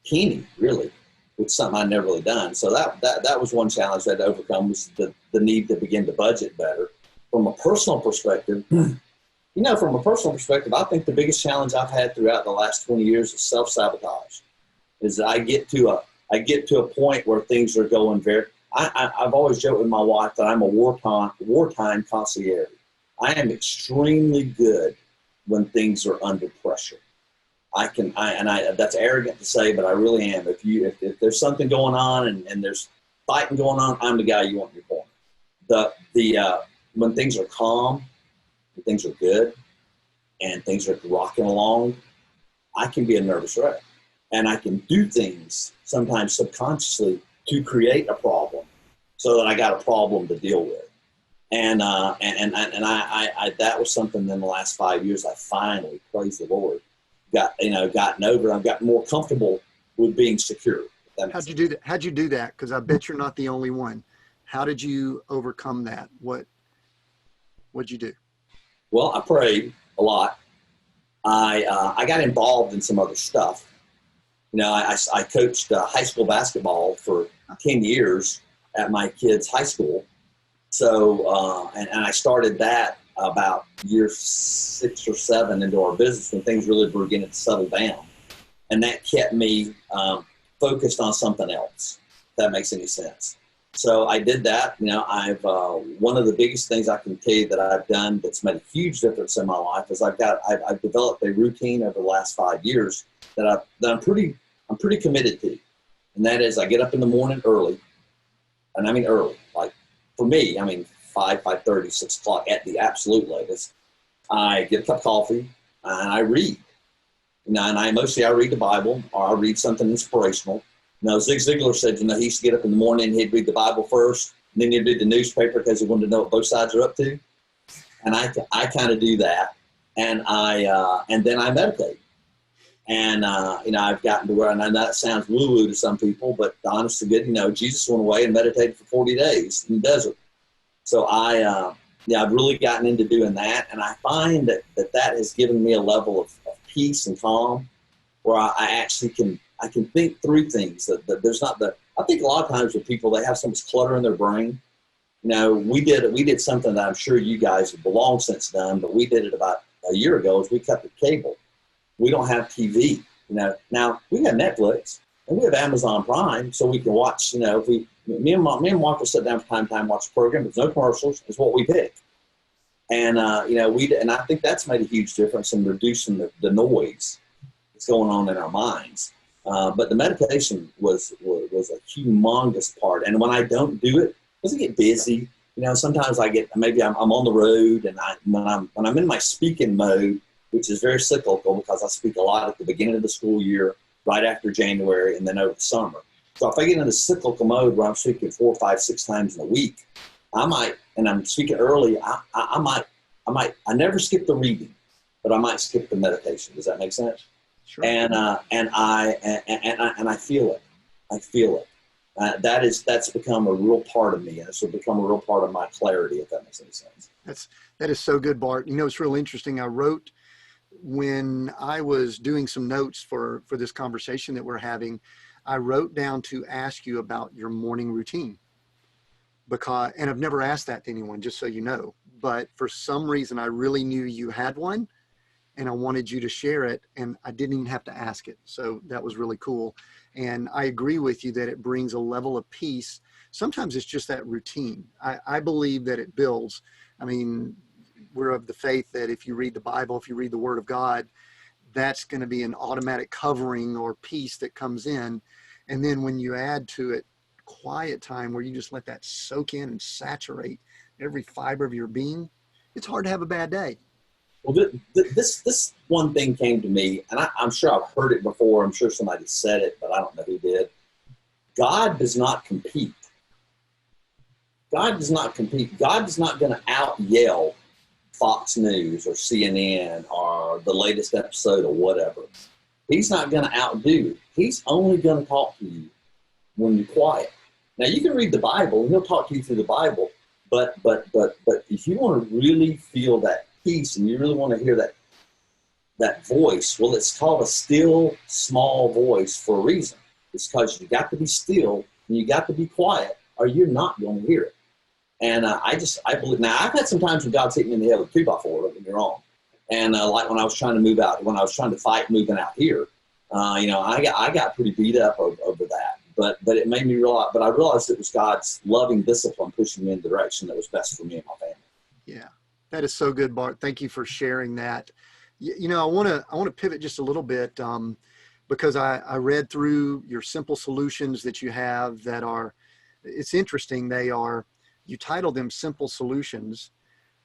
penny, really, which is something I'd never really done. So that was one challenge I had to overcome, was the need to begin to budget better. From a personal perspective, I think the biggest challenge I've had throughout the last 20 years is self-sabotage. Is that I get to a point where things are going I've always joked with my wife that I'm a wartime concierge. I am extremely good when things are under pressure. That's arrogant to say, but I really am. If there's something going on and there's fighting going on, I'm the guy you want in your corner. When things are calm, when things are good, and things are rocking along, I can be a nervous wreck, and I can do things sometimes subconsciously to create a problem, so that I got a problem to deal with. And that was something in the last 5 years I finally, praise the Lord, gotten over. I've gotten more comfortable with being secure. That How'd you do that? How'd you do that? Because I bet you're not the only one. How did you overcome that? What'd you do? Well, I prayed a lot. I got involved in some other stuff. You know, I coached high school basketball for 10 years at my kids' high school. So, and I started that about year 6 or 7 into our business when things really were beginning to settle down. And that kept me focused on something else, if that makes any sense. So I did that. You know, one of the biggest things I can tell you that I've done that's made a huge difference in my life is I've developed a routine over the last 5 years that I'm pretty committed to. And that is I get up in the morning early, and I mean early, like for me, I mean 5:30, 6 o'clock at the absolute latest. I get a cup of coffee and I read. You know, and I read the Bible or I read something inspirational. You know, Zig Ziglar said, you know, he used to get up in the morning, he'd read the Bible first, and then he'd read the newspaper because he wanted to know what both sides are up to. And I kind of do that, and then I meditate. And you know, I've gotten to where, and I know that sounds woo-woo to some people, but the honest to good, you know, Jesus went away and meditated for 40 days in the desert. So I've really gotten into doing that, and I find that has given me a level of peace and calm where I actually can think through things that there's not I think a lot of times with people, they have so much clutter in their brain. You know, we did something that I'm sure you guys have long since done, but we did it about a year ago, is we cut the cable. We don't have TV, you know. Now we have Netflix and we have Amazon Prime, so we can watch, you know, me and Mark will sit down from time to time, watch the program. There's no commercials. It's what we pick. And, you know, and I think that's made a huge difference in reducing the noise that's going on in our minds. But the meditation was a humongous part. And when I don't do it, because I get busy, you know, sometimes maybe I'm on the road, and when I'm in my speaking mode, which is very cyclical because I speak a lot at the beginning of the school year, right after January, and then over the summer. So if I get in the cyclical mode where I'm speaking 4, 5, 6 times in a week, I might, and I'm speaking early, I never skip the reading, but I might skip the meditation. Does that make sense? Sure. And I feel it. I feel it. That's become a real part of me, and it's become a real part of my clarity, if that makes any sense. That is so good, Bart. You know, it's real interesting. I wrote, when I was doing some notes for this conversation that we're having, I wrote down to ask you about your morning routine, and I've never asked that to anyone, just so you know, but for some reason I really knew you had one, and I wanted you to share it, and I didn't even have to ask it. So that was really cool. And I agree with you that it brings a level of peace. Sometimes it's just that routine. I believe that it builds. I mean, we're of the faith that if you read the Bible, if you read the Word of God, that's going to be an automatic covering or peace that comes in. And then when you add to it quiet time where you just let that soak in and saturate every fiber of your being, it's hard to have a bad day. Well, this one thing came to me, and I'm sure I've heard it before. I'm sure somebody said it, but I don't know who did. God does not compete. God does not compete. God is not going to out-yell Fox News or CNN or the latest episode or whatever. He's not going to outdo you. He's only going to talk to you when you're quiet. Now, you can read the Bible, and he'll talk to you through the Bible, but if you want to really feel that peace and you really want to hear that voice, well, it's called a still, small voice for a reason. It's because you got to be still and you got to be quiet, or you're not going to hear it. And I believe, now I've had some times when God's hit me in the head with a 2x4, don't get me wrong. And like when I was trying to move out, when I was trying to fight moving out here, you know, I got pretty beat up over that. But it made me realize, but I realized it was God's loving discipline pushing me in the direction that was best for me and my family. Yeah, that is so good, Bart. Thank you for sharing that. You know, I want to pivot just a little bit because I read through your simple solutions that you have that are, it's interesting. You title them Simple Solutions,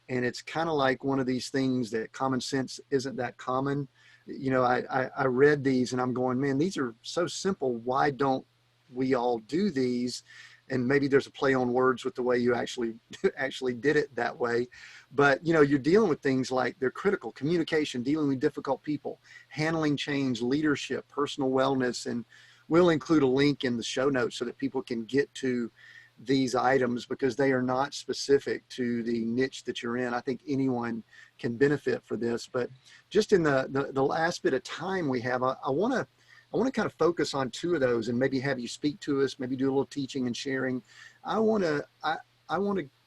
and it's kind of like one of these things that common sense isn't that common. You know, I read these and I'm going, man, these are so simple. Why don't we all do these? And maybe there's a play on words with the way you actually did it that way. But, you know, you're dealing with things like they're critical: communication, dealing with difficult people, handling change, leadership, personal wellness, and we'll include a link in the show notes so that people can get to these items, because they are not specific to the niche that you're in. I think anyone can benefit for this, but just in the last bit of time we have, I want to kind of focus on two of those and maybe have you speak to us, maybe do a little teaching and sharing. I want to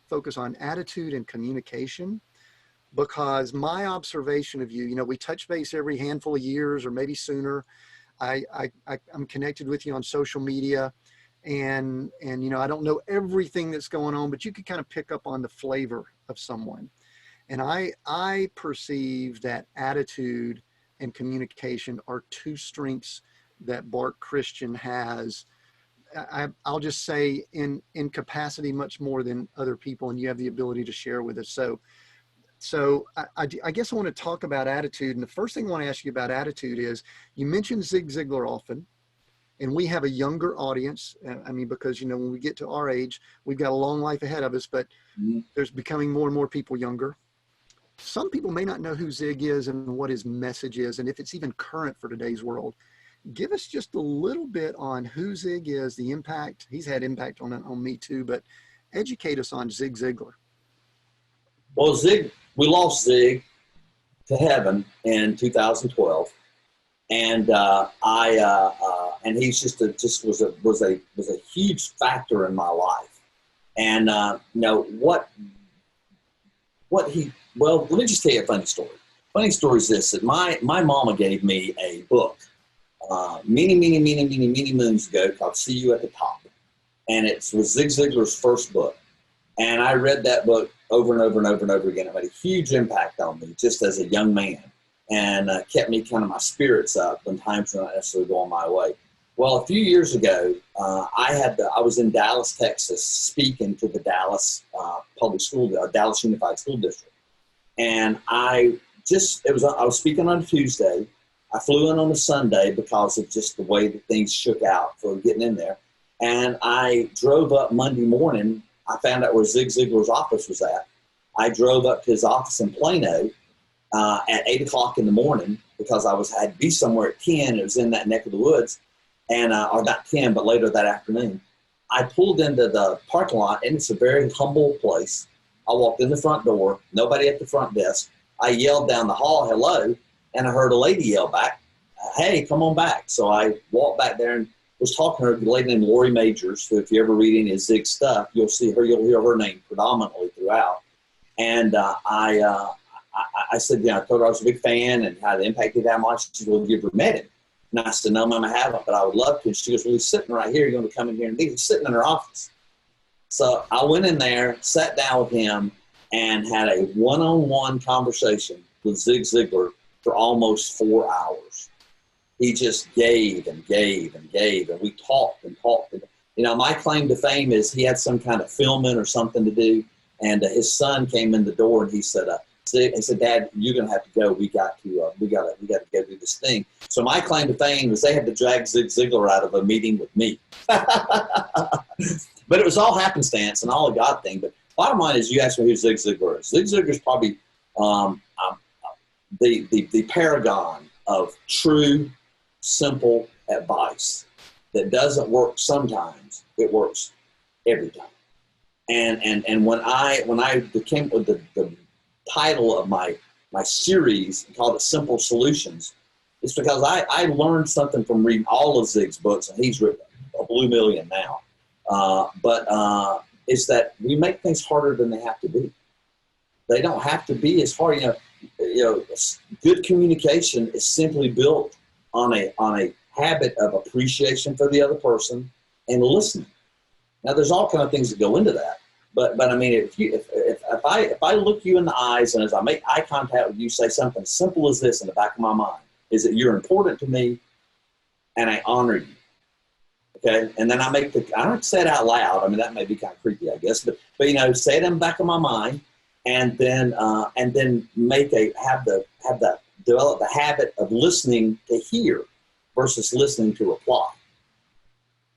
focus on attitude and communication, because my observation of you, we touch base every handful of years or maybe sooner. I'm connected with you on social media, and I don't know everything that's going on, but you could kind of pick up on the flavor of someone. And I perceive that attitude and communication are two strengths that Bart Christian has. I'll just say in capacity much more than other people, and you have the ability to share with us. So I guess I want to talk about attitude. And the first thing I want to ask you about attitude is, you mentioned Zig Ziglar often, and we have a younger audience. I mean, because, when we get to our age, we've got a long life ahead of us, but there's becoming more and more people younger. Some people may not know who Zig is and what his message is, and if it's even current for today's world. Give us just a little bit on who Zig is, the impact. He's had impact on me too, but educate us on Zig Ziglar. Well, we lost Zig to heaven in 2012, and and he's was a huge factor in my life. And let me just tell you a funny story. Funny story is this: that my mama gave me a book many moons ago called "See You at the Top," and it was Zig Ziglar's first book. And I read that book over and over and over and over again. It made a huge impact on me just as a young man, and kept me kind of my spirits up when times were not necessarily going my way. Well, a few years ago, I was in Dallas, Texas, speaking to the Dallas Dallas Unified School District, and I was speaking on a Tuesday. I flew in on a Sunday because of just the way that things shook out for getting in there, and I drove up Monday morning. I found out where Zig Ziglar's office was at. I drove up to his office in Plano at 8 o'clock in the morning because I had to be somewhere at 10. It was in that neck of the woods, and or not 10, but later that afternoon. I pulled into the parking lot, and it's a very humble place. I walked in the front door, nobody at the front desk. I yelled down the hall, hello, and I heard a lady yell back, hey, come on back. So I walked back there and was talking to her, a lady named Lori Majors, who if you ever read any of Zig's stuff, you'll hear her name predominantly throughout. And I said, I told her I was a big fan and how the impact he'd had on my life. She said, well, have you ever met him? And I said, no, Mom, I haven't, but I would love to. And she goes, well, he's sitting right here. You're going to come in here. And he's sitting in her office. So I went in there, sat down with him, and had a one-on-one conversation with Zig Ziglar for almost 4 hours. He just gave and gave and gave, and we talked and talked. And, my claim to fame is he had some kind of filming or something to do, and his son came in the door, and he said, Dad, you're going to have to go. We got to go do this thing. So my claim to fame is they had to drag Zig Ziglar out of a meeting with me. But it was all happenstance and all a God thing. But bottom line is, you asked me who Zig Ziglar is. Zig Ziglar is probably the paragon of true, simple advice that doesn't work sometimes. It works every time. And when I became with the title of my series called it Simple Solutions, it's because I learned something from reading all of Zig's books, and he's written a blue million now. But it's that we make things harder than they have to be. They don't have to be as hard. Good communication is simply built on a habit of appreciation for the other person and listening. Now, there's all kinds of things that go into that. But I mean, if I look you in the eyes, and as I make eye contact with you, say something simple as this in the back of my mind, is that you're important to me, and I honor you. Okay, and then I don't say it out loud. I mean, that may be kind of creepy, I guess, but say it in the back of my mind, and then develop the habit of listening to hear versus listening to reply.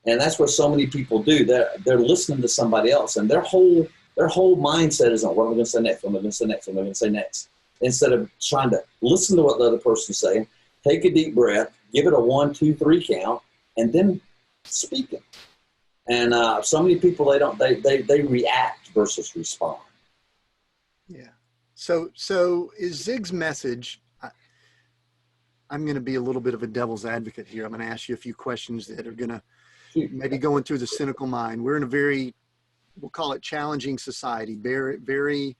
And that's what so many people do. They're listening to somebody else, and their whole mindset is on what am I going to say next? What am I going to say next? What am I going to say next? Instead of trying to listen to what the other person's saying, take a deep breath, give it a 1, 2, 3 count, and then speaking. And so many people, they react versus respond. Yeah. So is Zig's message, I'm going to be a little bit of a devil's advocate here. I'm going to ask you a few questions that are going to maybe going through the cynical mind. We're in a very, we'll call it challenging society, very, very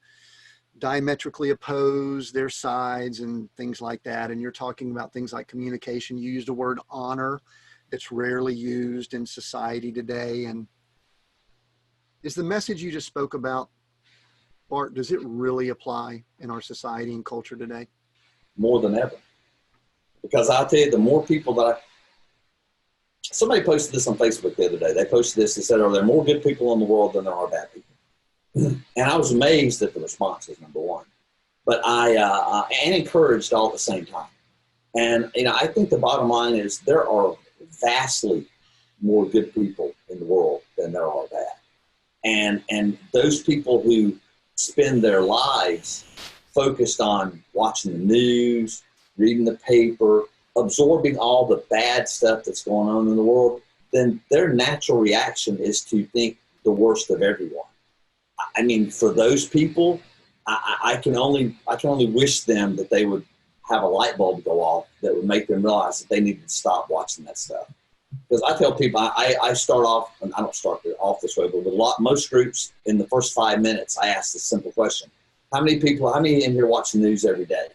diametrically opposed, their sides and things like that. And you're talking about things like communication. You used a word honor that's rarely used in society today. And is the message you just spoke about, Bart, does it really apply in our society and culture today? More than ever. Because I'll tell you, the more people that somebody posted this on Facebook the other day. They posted this and said, are there more good people in the world than there are bad people? And I was amazed at the responses, number one. But and encouraged all at the same time. And, I think the bottom line is there are vastly more good people in the world than there are bad. And those people who spend their lives focused on watching the news, reading the paper, absorbing all the bad stuff that's going on in the world, then their natural reaction is to think the worst of everyone. I mean, for those people, I can only wish them that they would have a light bulb go off that would make them realize that they need to stop watching that stuff. Because I tell people, I start off, and I don't start off this way, but with most groups, in the first 5 minutes, I ask this simple question. How many in here watch the news every day?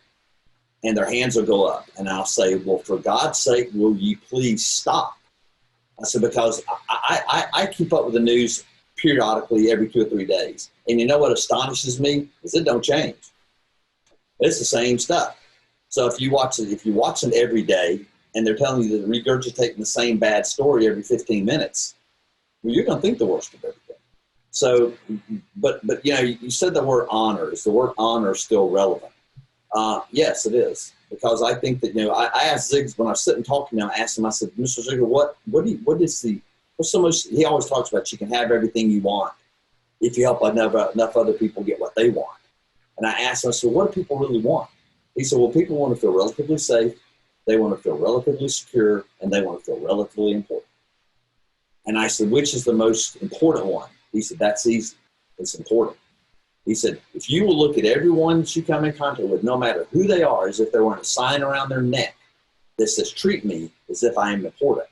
And their hands will go up. And I'll say, well, for God's sake, will you please stop? I said, because I keep up with the news periodically every 2 or 3 days. And you know what astonishes me is it don't change. It's the same stuff. So if you watch it every day and they're telling you that regurgitating the same bad story every 15 minutes, well, you're going to think the worst of everything. So, but you said the word honor. Is the word honor still relevant? Yes, it is. Because I think that, I asked Zig, when I was sitting talking to him, I asked him, I said, Mr. Ziglar, what's the most, he always talks about you can have everything you want if you help enough other people get what they want. And I asked him, I said, what do people really want? He said, well, people want to feel relatively safe, they want to feel relatively secure, and they want to feel relatively important. And I said, which is the most important one? He said, that's easy. It's important. He said, if you will look at everyone that you come in contact with, no matter who they are, as if they're wearing a sign around their neck that says, treat me as if I am important.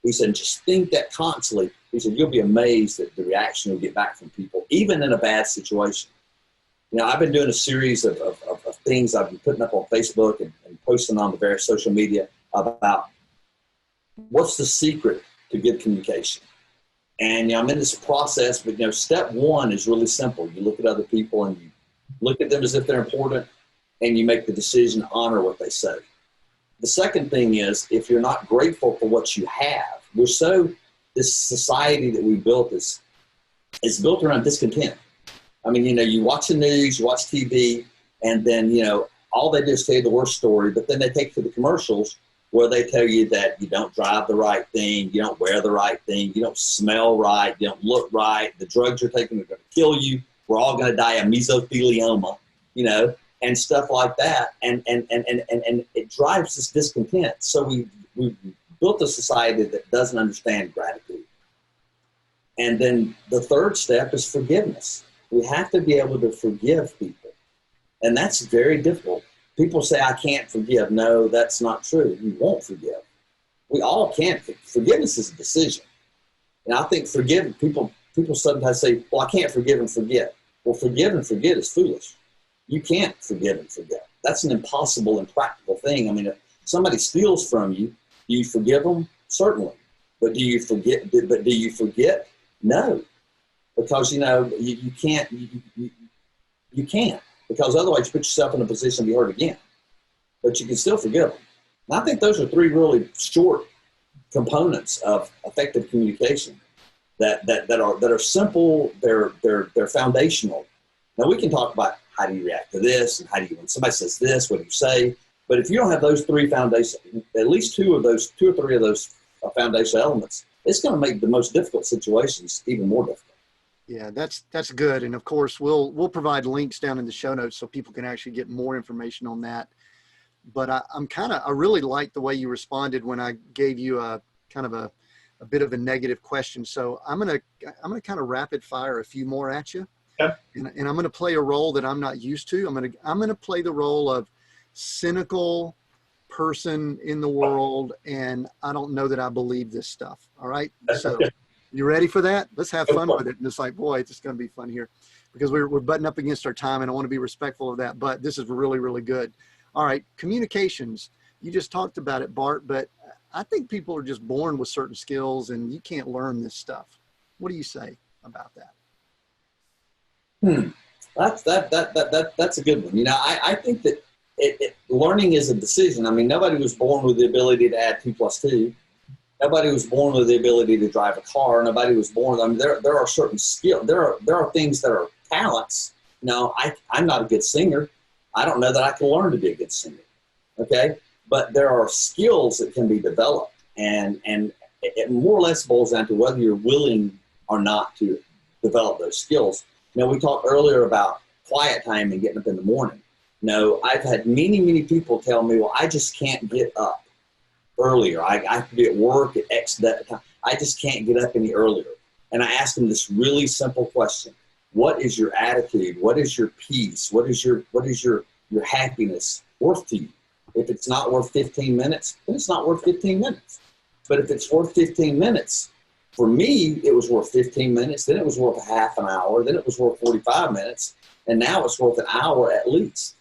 He said, just think that constantly. He said, you'll be amazed at the reaction you'll get back from people, even in a bad situation. I've been doing a series of things I've been putting up on Facebook and posting on the various social media about what's the secret to good communication. And I'm in this process, but step one is really simple. You look at other people and you look at them as if they're important, and you make the decision to honor what they say. The second thing is, if you're not grateful for what you have, this society that we built is built around discontent. I mean, you watch the news, you watch TV, and then, all they do is tell you the worst story, but then they take you to the commercials where they tell you that you don't drive the right thing, you don't wear the right thing, you don't smell right, you don't look right, the drugs you're taking are going to kill you, we're all going to die of mesothelioma, and stuff like that. And it drives this discontent. So we built a society that doesn't understand gratitude. And then the third step is forgiveness. We have to be able to forgive people. And that's very difficult. People say, I can't forgive. No, that's not true. You won't forgive. We all can't. Forgiveness is a decision. And I think people sometimes say, well, I can't forgive and forget. Well, forgive and forget is foolish. You can't forgive and forget. That's an impossible, impractical thing. I mean, if somebody steals from you, do you forgive them? Certainly. But do you forget? But do you forget? No. Because, you can't. You can't. Because otherwise you put yourself in a position to be hurt again. But you can still forgive them. And I think those are three really short components of effective communication that are simple, they're foundational. Now we can talk about how do you react to this, and when somebody says this, what do you say? But if you don't have those three foundations, at least two or three of those foundational elements, it's going to make the most difficult situations even more difficult. Yeah, that's good. And of course, we'll provide links down in the show notes so people can actually get more information on that. But I really like the way you responded when I gave you a kind of a bit of a negative question. So I'm gonna kind of rapid fire a few more at you. Okay. And I'm gonna play a role that I'm not used to. I'm gonna play the role of cynical person in the world, and I don't know that I believe this stuff. All right. So you ready for that? Let's have fun with it. And it's like, boy, it's just going to be fun here because we're butting up against our time, and I want to be respectful of that. But this is really, really good. All right. Communications. You just talked about it, Bart, but I think people are just born with certain skills and you can't learn this stuff. What do you say about that? That's a good one. You know, I think that learning is a decision. I mean, nobody was born with the ability to add 2 + 2. Nobody was born with the ability to drive a car. Nobody was born. I mean, there are certain skills. There are things that are talents. You know, I'm not a good singer. I don't know that I can learn to be a good singer. Okay, but there are skills that can be developed, and it more or less boils down to whether you're willing or not to develop those skills. You know, we talked earlier about quiet time and getting up in the morning. You know, I've had many people tell me, well, I just can't get up earlier. I have to be at work at X that time. I just can't get up any earlier. And I ask them this really simple question. What is your attitude? What is your peace? What is your happiness worth to you? If it's not worth 15 minutes, then it's not worth 15 minutes. But if it's worth 15 minutes, for me, it was worth 15 minutes. Then it was worth a half an hour. Then it was worth 45 minutes. And now it's worth an hour at least,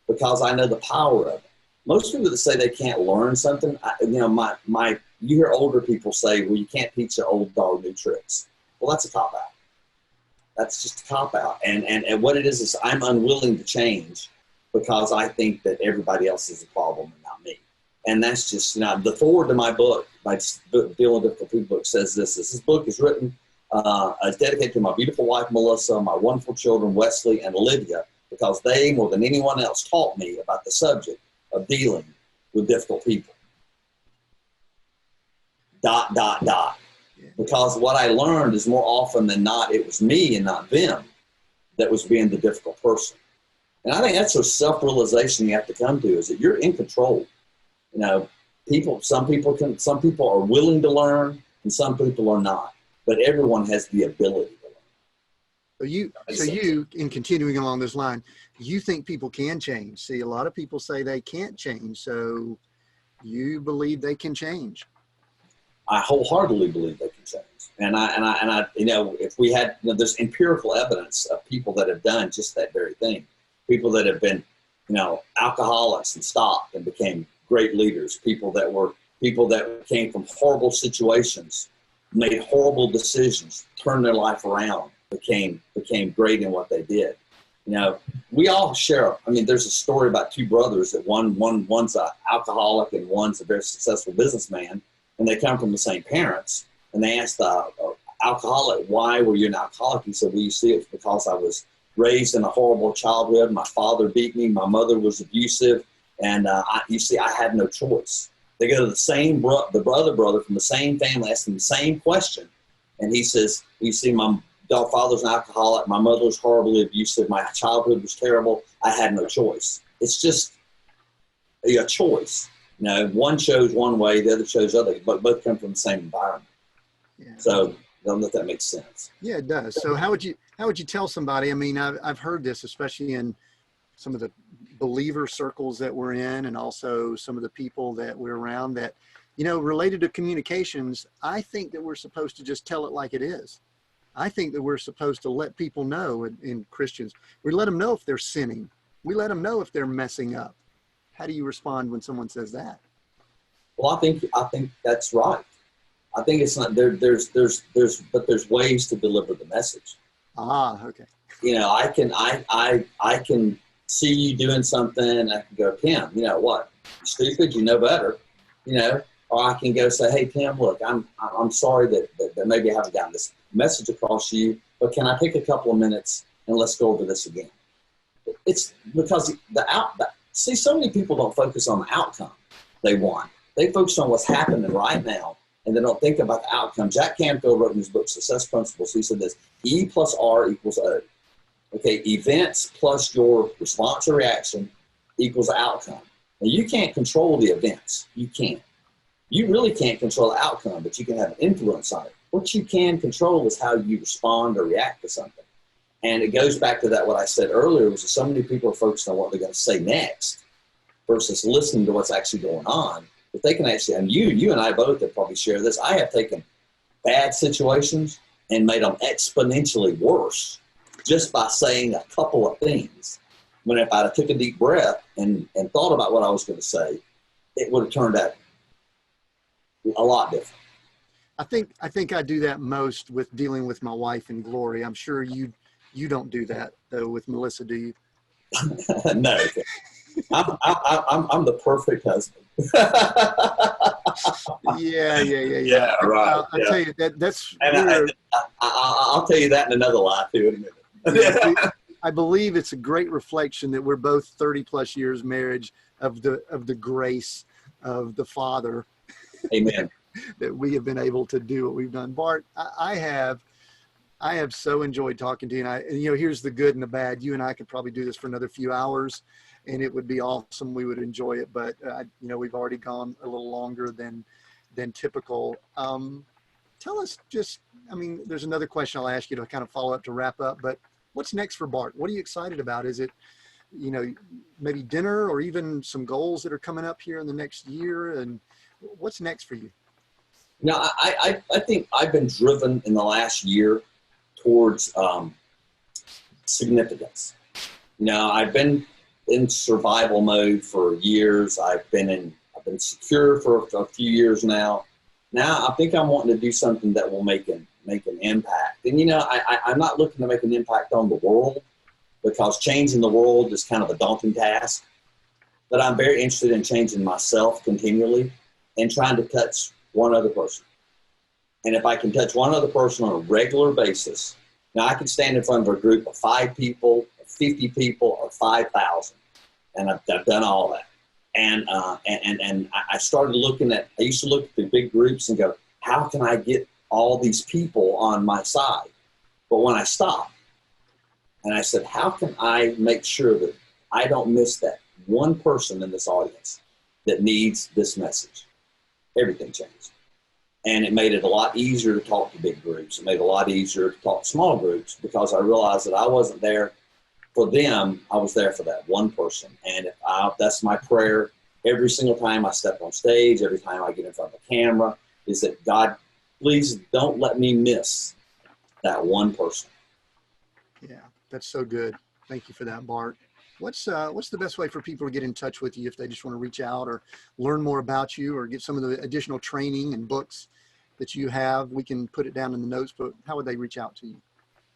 because I know the power of it. Most people that say they can't learn something, you hear older people say, well, you can't teach an old dog new tricks. Well, that's a cop-out. That's just a cop-out. And what it is I'm unwilling to change because I think that everybody else is a problem and not me. And that's just, you know, the forward to my book, my Dealing with Difficult People book says this. This book is written, it's dedicated to my beautiful wife, Melissa, my wonderful children, Wesley and Olivia, because they, more than anyone else, taught me about the subject of dealing with difficult people. ... Because what I learned is more often than not, it was me and not them that was being the difficult person. And I think that's a self-realization you have to come to, is that you're in control. You know, some people are willing to learn and some people are not, but everyone has the ability to learn. So you, in continuing along this line, you think people can change. See, a lot of people say they can't change. So you believe they can change. I wholeheartedly believe they can change. And I, you know, if we had, you know, there's empirical evidence of people that have done just that very thing. People that have been, you know, alcoholics and stopped and became great leaders. People that came from horrible situations, made horrible decisions, turned their life around, became great in what they did. You know, we all share. I mean, there's a story about 2 brothers that one's an alcoholic and one's a very successful businessman, and they come from the same parents. And they asked the alcoholic, "Why were you an alcoholic?" He said, "Well, you see, it's because I was raised in a horrible childhood. My father beat me. My mother was abusive, and I had no choice." They go to the same brother from the same family, ask him the same question, and he says, "You see, my father's an alcoholic. My mother was horribly abusive. My childhood was terrible. I had no choice." It's just a choice. You know, one chose one way, the other chose other, but both come from the same environment. Yeah. So I don't know if that makes sense. Yeah, it does. So how would you tell somebody? I mean, I've heard this, especially in some of the believer circles that we're in, and also some of the people that we're around that, you know, related to communications. I think that we're supposed to just tell it like it is. I think that we're supposed to let people know, in Christians, we let them know if they're sinning. We let them know if they're messing up. How do you respond when someone says that? Well, I think that's right. I think it's not there's ways to deliver the message. Ah, okay. You know, I can see you doing something, and I can go, "Tim, you know what? You're stupid, you know better." You know, or I can go say, "Hey, Tim, look, I'm sorry that maybe I haven't gotten this message across to you, but can I take a couple of minutes and let's go over this again?" It's because see, so many people don't focus on the outcome they want. They focus on what's happening right now, and they don't think about the outcome. Jack Canfield wrote in his book, Success Principles, he said this: E plus R equals O. Okay, events plus your response or reaction equals outcome. Now, you can't control the events. You can't. You really can't control the outcome, but you can have an influence on it. What you can control is how you respond or react to something. And it goes back to that, what I said earlier, was that so many people are focused on what they're going to say next versus listening to what's actually going on. If they can actually, and you and I both have probably shared this, I have taken bad situations and made them exponentially worse just by saying a couple of things. When if I'd have took a deep breath and thought about what I was going to say, it would have turned out a lot different. I think I do that most with dealing with my wife and Glory. I'm sure you don't do that though with Melissa, do you? No, I'm the perfect husband. Yeah. Yeah, right. I'll tell you that's. And I'll tell you that in another life too in a minute. I believe it's a great reflection that we're both 30 plus years marriage of the grace of the Father. Amen. That we have been able to do what we've done. Bart, I have so enjoyed talking to you. And here's the good and the bad. You and I could probably do this for another few hours and it would be awesome. We would enjoy it. But, we've already gone a little longer than typical. Tell us there's another question I'll ask you to kind of follow up to wrap up, but what's next for Bart? What are you excited about? Is it, maybe dinner or even some goals that are coming up here in the next year? And what's next for you? I think I've been driven in the last year towards significance. I've been in survival mode for years. I've been secure for a few years now. Now I think I'm wanting to do something that will make an impact. And I'm not looking to make an impact on the world, because changing the world is kind of a daunting task. But I'm very interested in changing myself continually and trying to touch one other person. And if I can touch one other person on a regular basis, now I can stand in front of a group of 5 people, 50 people, or 5,000. And I've done all that. And I started I used to look at the big groups and go, how can I get all these people on my side? But when I stopped and I said, how can I make sure that I don't miss that one person in this audience that needs this message? Everything changed. And it made it a lot easier to talk to big groups. It made it a lot easier to talk to small groups, because I realized that I wasn't there for them. I was there for that one person. And that's my prayer every single time I step on stage, every time I get in front of the camera, is that God, please don't let me miss that one person. Yeah, that's so good. Thank you for that, Bart. What's the best way for people to get in touch with you if they just want to reach out or learn more about you or get some of the additional training and books that you have? We can put it down in the notes, but how would they reach out to you?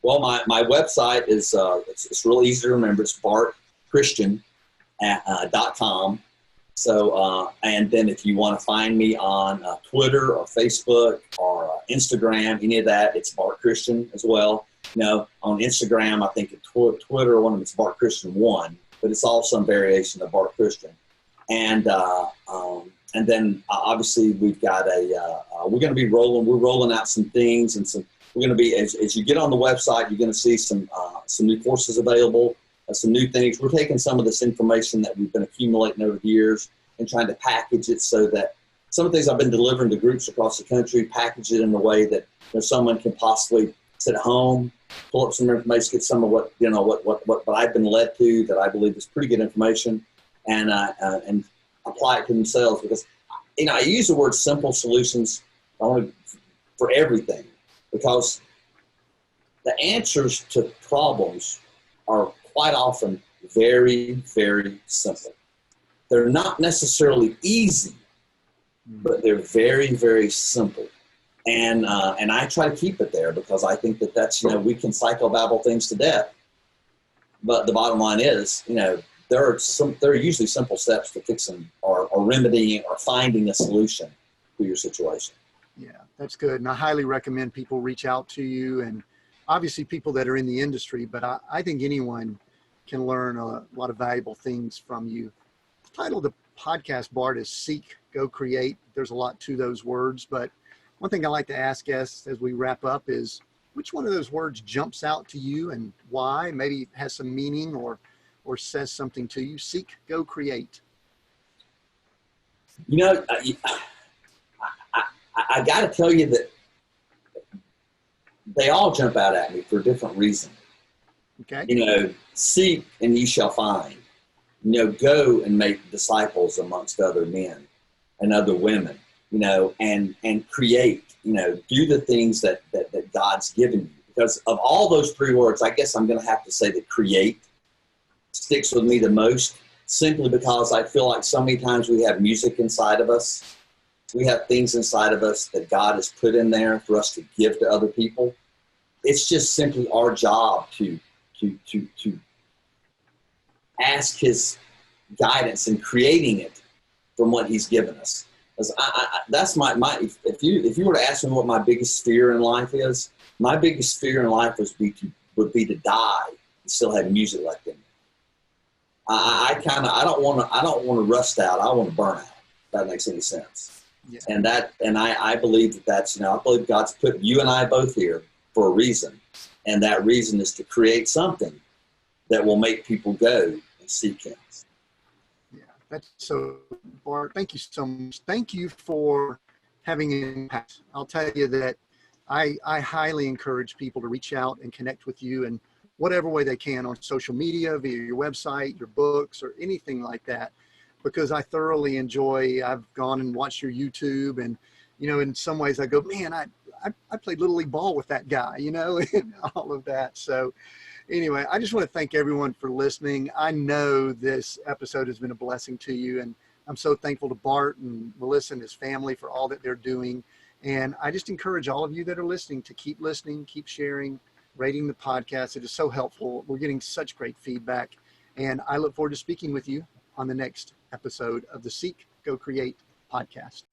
Well, my website is it's real easy to remember. It's bartchristian.com. So and then if you want to find me on Twitter or Facebook or Instagram, any of that, it's Bart Christian as well. On Instagram, I think Twitter, one of them is Bart Christian 1, but it's all some variation of Bart Christian. And then obviously we've got we're going to be rolling out some things, and we're going to be, as you get on the website, you're going to see some new courses available, some new things. We're taking some of this information that we've been accumulating over the years and trying to package it so that some of the things I've been delivering to groups across the country, package it in a way that someone can possibly sit at home, pull up some information, get some of what I've been led to that I believe is pretty good information, and apply it to themselves. Because I use the word simple solutions for everything, because the answers to problems are quite often very, very simple. They're not necessarily easy, but they're very, very simple. And I try to keep it there, because I think that's, we can psychobabble things to death. But the bottom line is, there are usually simple steps to fixing or remedying or finding a solution to your situation. Yeah, that's good. And I highly recommend people reach out to you, and obviously people that are in the industry, but I think anyone can learn a lot of valuable things from you. The title of the podcast, Bart, is Seek, Go, Create. There's a lot to those words, but one thing I like to ask guests as we wrap up is, which one of those words jumps out to you and why? Maybe it has some meaning or says something to you. Seek, go, create. I got to tell you that they all jump out at me for a different reason. Okay. You know, seek and you shall find. You know, go and make disciples amongst other men and other women, you know, and create, you know, do the things that God's given you. Because of all those three words, I guess I'm going to have to say that create sticks with me the most, simply because I feel like so many times we have music inside of us. We have things inside of us that God has put in there for us to give to other people. It's just simply our job to ask his guidance in creating it from what he's given us. Because that's my if you were to ask me what my biggest fear in life is, my biggest fear in life would be to die and still have music left in me. I don't want to rust out. I want to burn out. If that makes any sense. Yeah. And I believe that's, you know, I believe God's put you and I both here for a reason, and that reason is to create something that will make people go and seek him. Yeah, that's so, Bart, thank you so much. Thank you for having an impact. I'll tell you that I highly encourage people to reach out and connect with you in whatever way they can on social media, via your website, your books, or anything like that, because I thoroughly enjoy, I've gone and watched your YouTube, and, you know, in some ways I go, man, I played Little League ball with that guy, you know, and all of that. So anyway, I just want to thank everyone for listening. I know this episode has been a blessing to you, and I'm so thankful to Bart and Melissa and his family for all that they're doing. And I just encourage all of you that are listening to keep listening, keep sharing, rating the podcast. It is so helpful. We're getting such great feedback, and I look forward to speaking with you on the next episode of the Seek, Go, Create podcast.